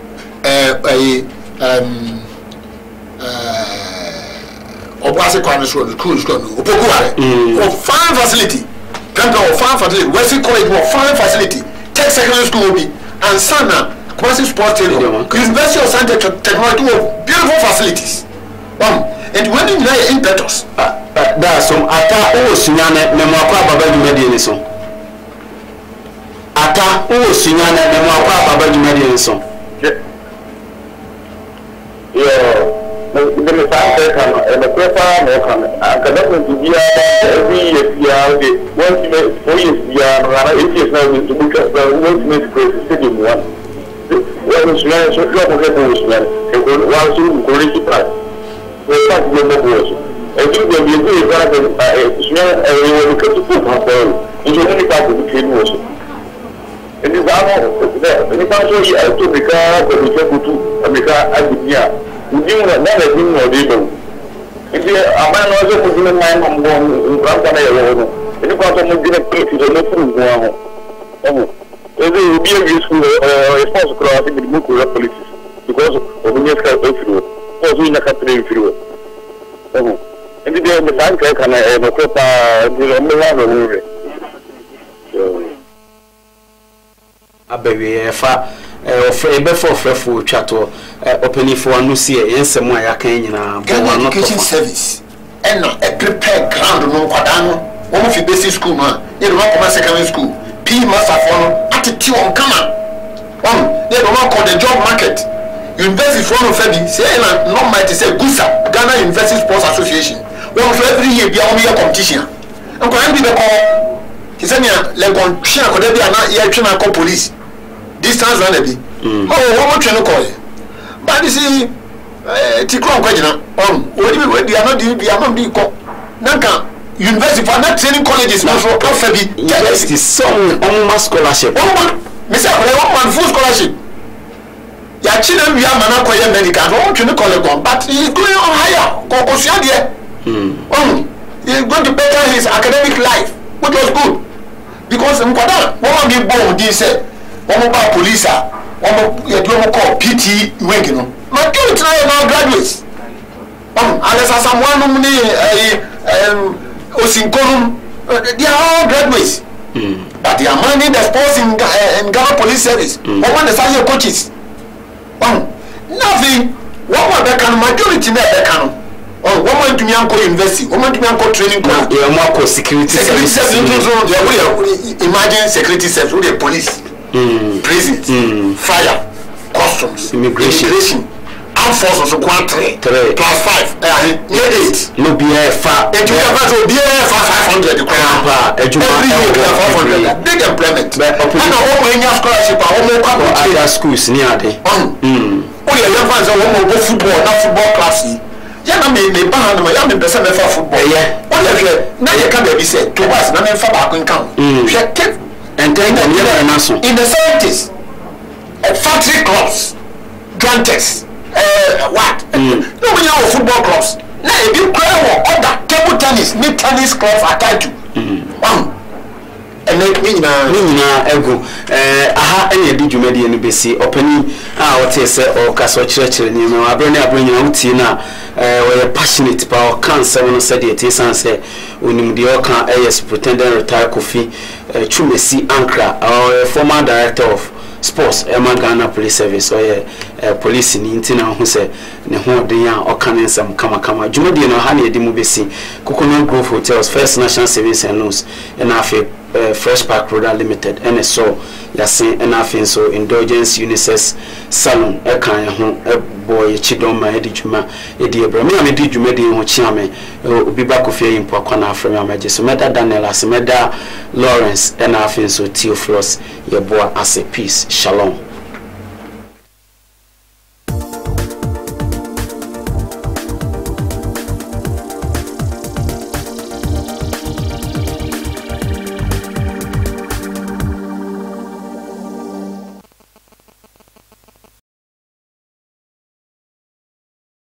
Obasi Kwame School Opokuare fine facility. Kanka fine facility. Western College fine facility. Tech secondary school will be and Sana Kumasi Sports Stadium. University of Science Technology beautiful facilities. And when you know impetus, that's some ata o sunyane me mo akwa baba dwumadi ni so. Ata o sunyane me mo akwa baba dwumadi ni so. The message can and the paper no can academic to be every year once you 4 years rara 8 years now to book us once you go to stadium one. What is man so go to get this man and go one to go to park. We start to go boys. I think they will be that smell everyone can to put on into any part of the train was. And this are there. And if I show you to because we can go to America Agudiemu. We do not never do more people. If you are man also putting in mind on one in front of the and you got to move in a place to the local one. It will be a useful response across the book of police because of the next car through. Also in a country through. And the day of the time can I have a copa the movie. A baby, before Frefu Chato, opening for Nusia, Nsem, I can education service and a prepared ground no Quadano, one of your basic school, man, you don't come secondary school, P. Master for attitude on Kama. They don't call the job market. University for no Febby, say, not mighty say, Gusa, Ghana University Sports Association. One for every year be a competition. I'm going to be the call. He said, like on China, could there be an China police? Distance and be. Oh, what much you call it? But you see, Tikron Quajina, what do you are not being called? Nanka, university for not training colleges, not for Febby. Yes, this song on scholarship. Mr. one full scholarship. Yachina, we are Manakoya medical, I want to call it, but he is going on higher. Kokosiadia. He is going to better his academic life, which was good. Because Mkwada, one be born, he said. One about police, one call PT wing. Majority now graduates. Unless someone Osinkonum, they are all graduates. But they are managing the sports in Ghana Police Service. One the senior coaches. Nothing. One more can majority never can. One more to Mianco University, one more to Mianco Training College. They are more security service. Imagine security service with the police. Prisons, fire, customs, immigration, armed forces of 3 plus 5, 8. No be far. And you have to be 500. Every year 500. Big employment. And all my scholarship are all other schools near there. Oh, yeah, young fans are all football, not football class. Yeah, I mean, they ban them. I mean, the same for football. Yeah. What if you now you can't be said to us? Now, for back in count. And then in the 70s, factory clubs, grantees, what? No, we know football clubs. Now, if you play other table tennis, tennis clubs are tied to. And then, ego. Aha, any did you media and BC opening what is or Castle Church and you know, I bring out Tina, we're passionate about cancer and said it is answer when the Oka AS pretending retire coffee, Chumesi Ankra, our former director of sports, Ghana Police Service, or police in Intina who said, Neho Dia or Nsem Kama, Jumadi and Honey Dimubisi, Coconut Grove Hotels, First National Savings and Loans, and Afi. Fresh Park Road Limited, NSO, Yasin, and Afin so Indulgence Unisex Salon, Ekan, boy, Chidoma, Edijuma, Ediabra, me did you made in Hochame, be back of your import corner from your majesty, Meda Daniela, Meda Lawrence, and Afin so Theophilus, your boy as a peace, Shalom.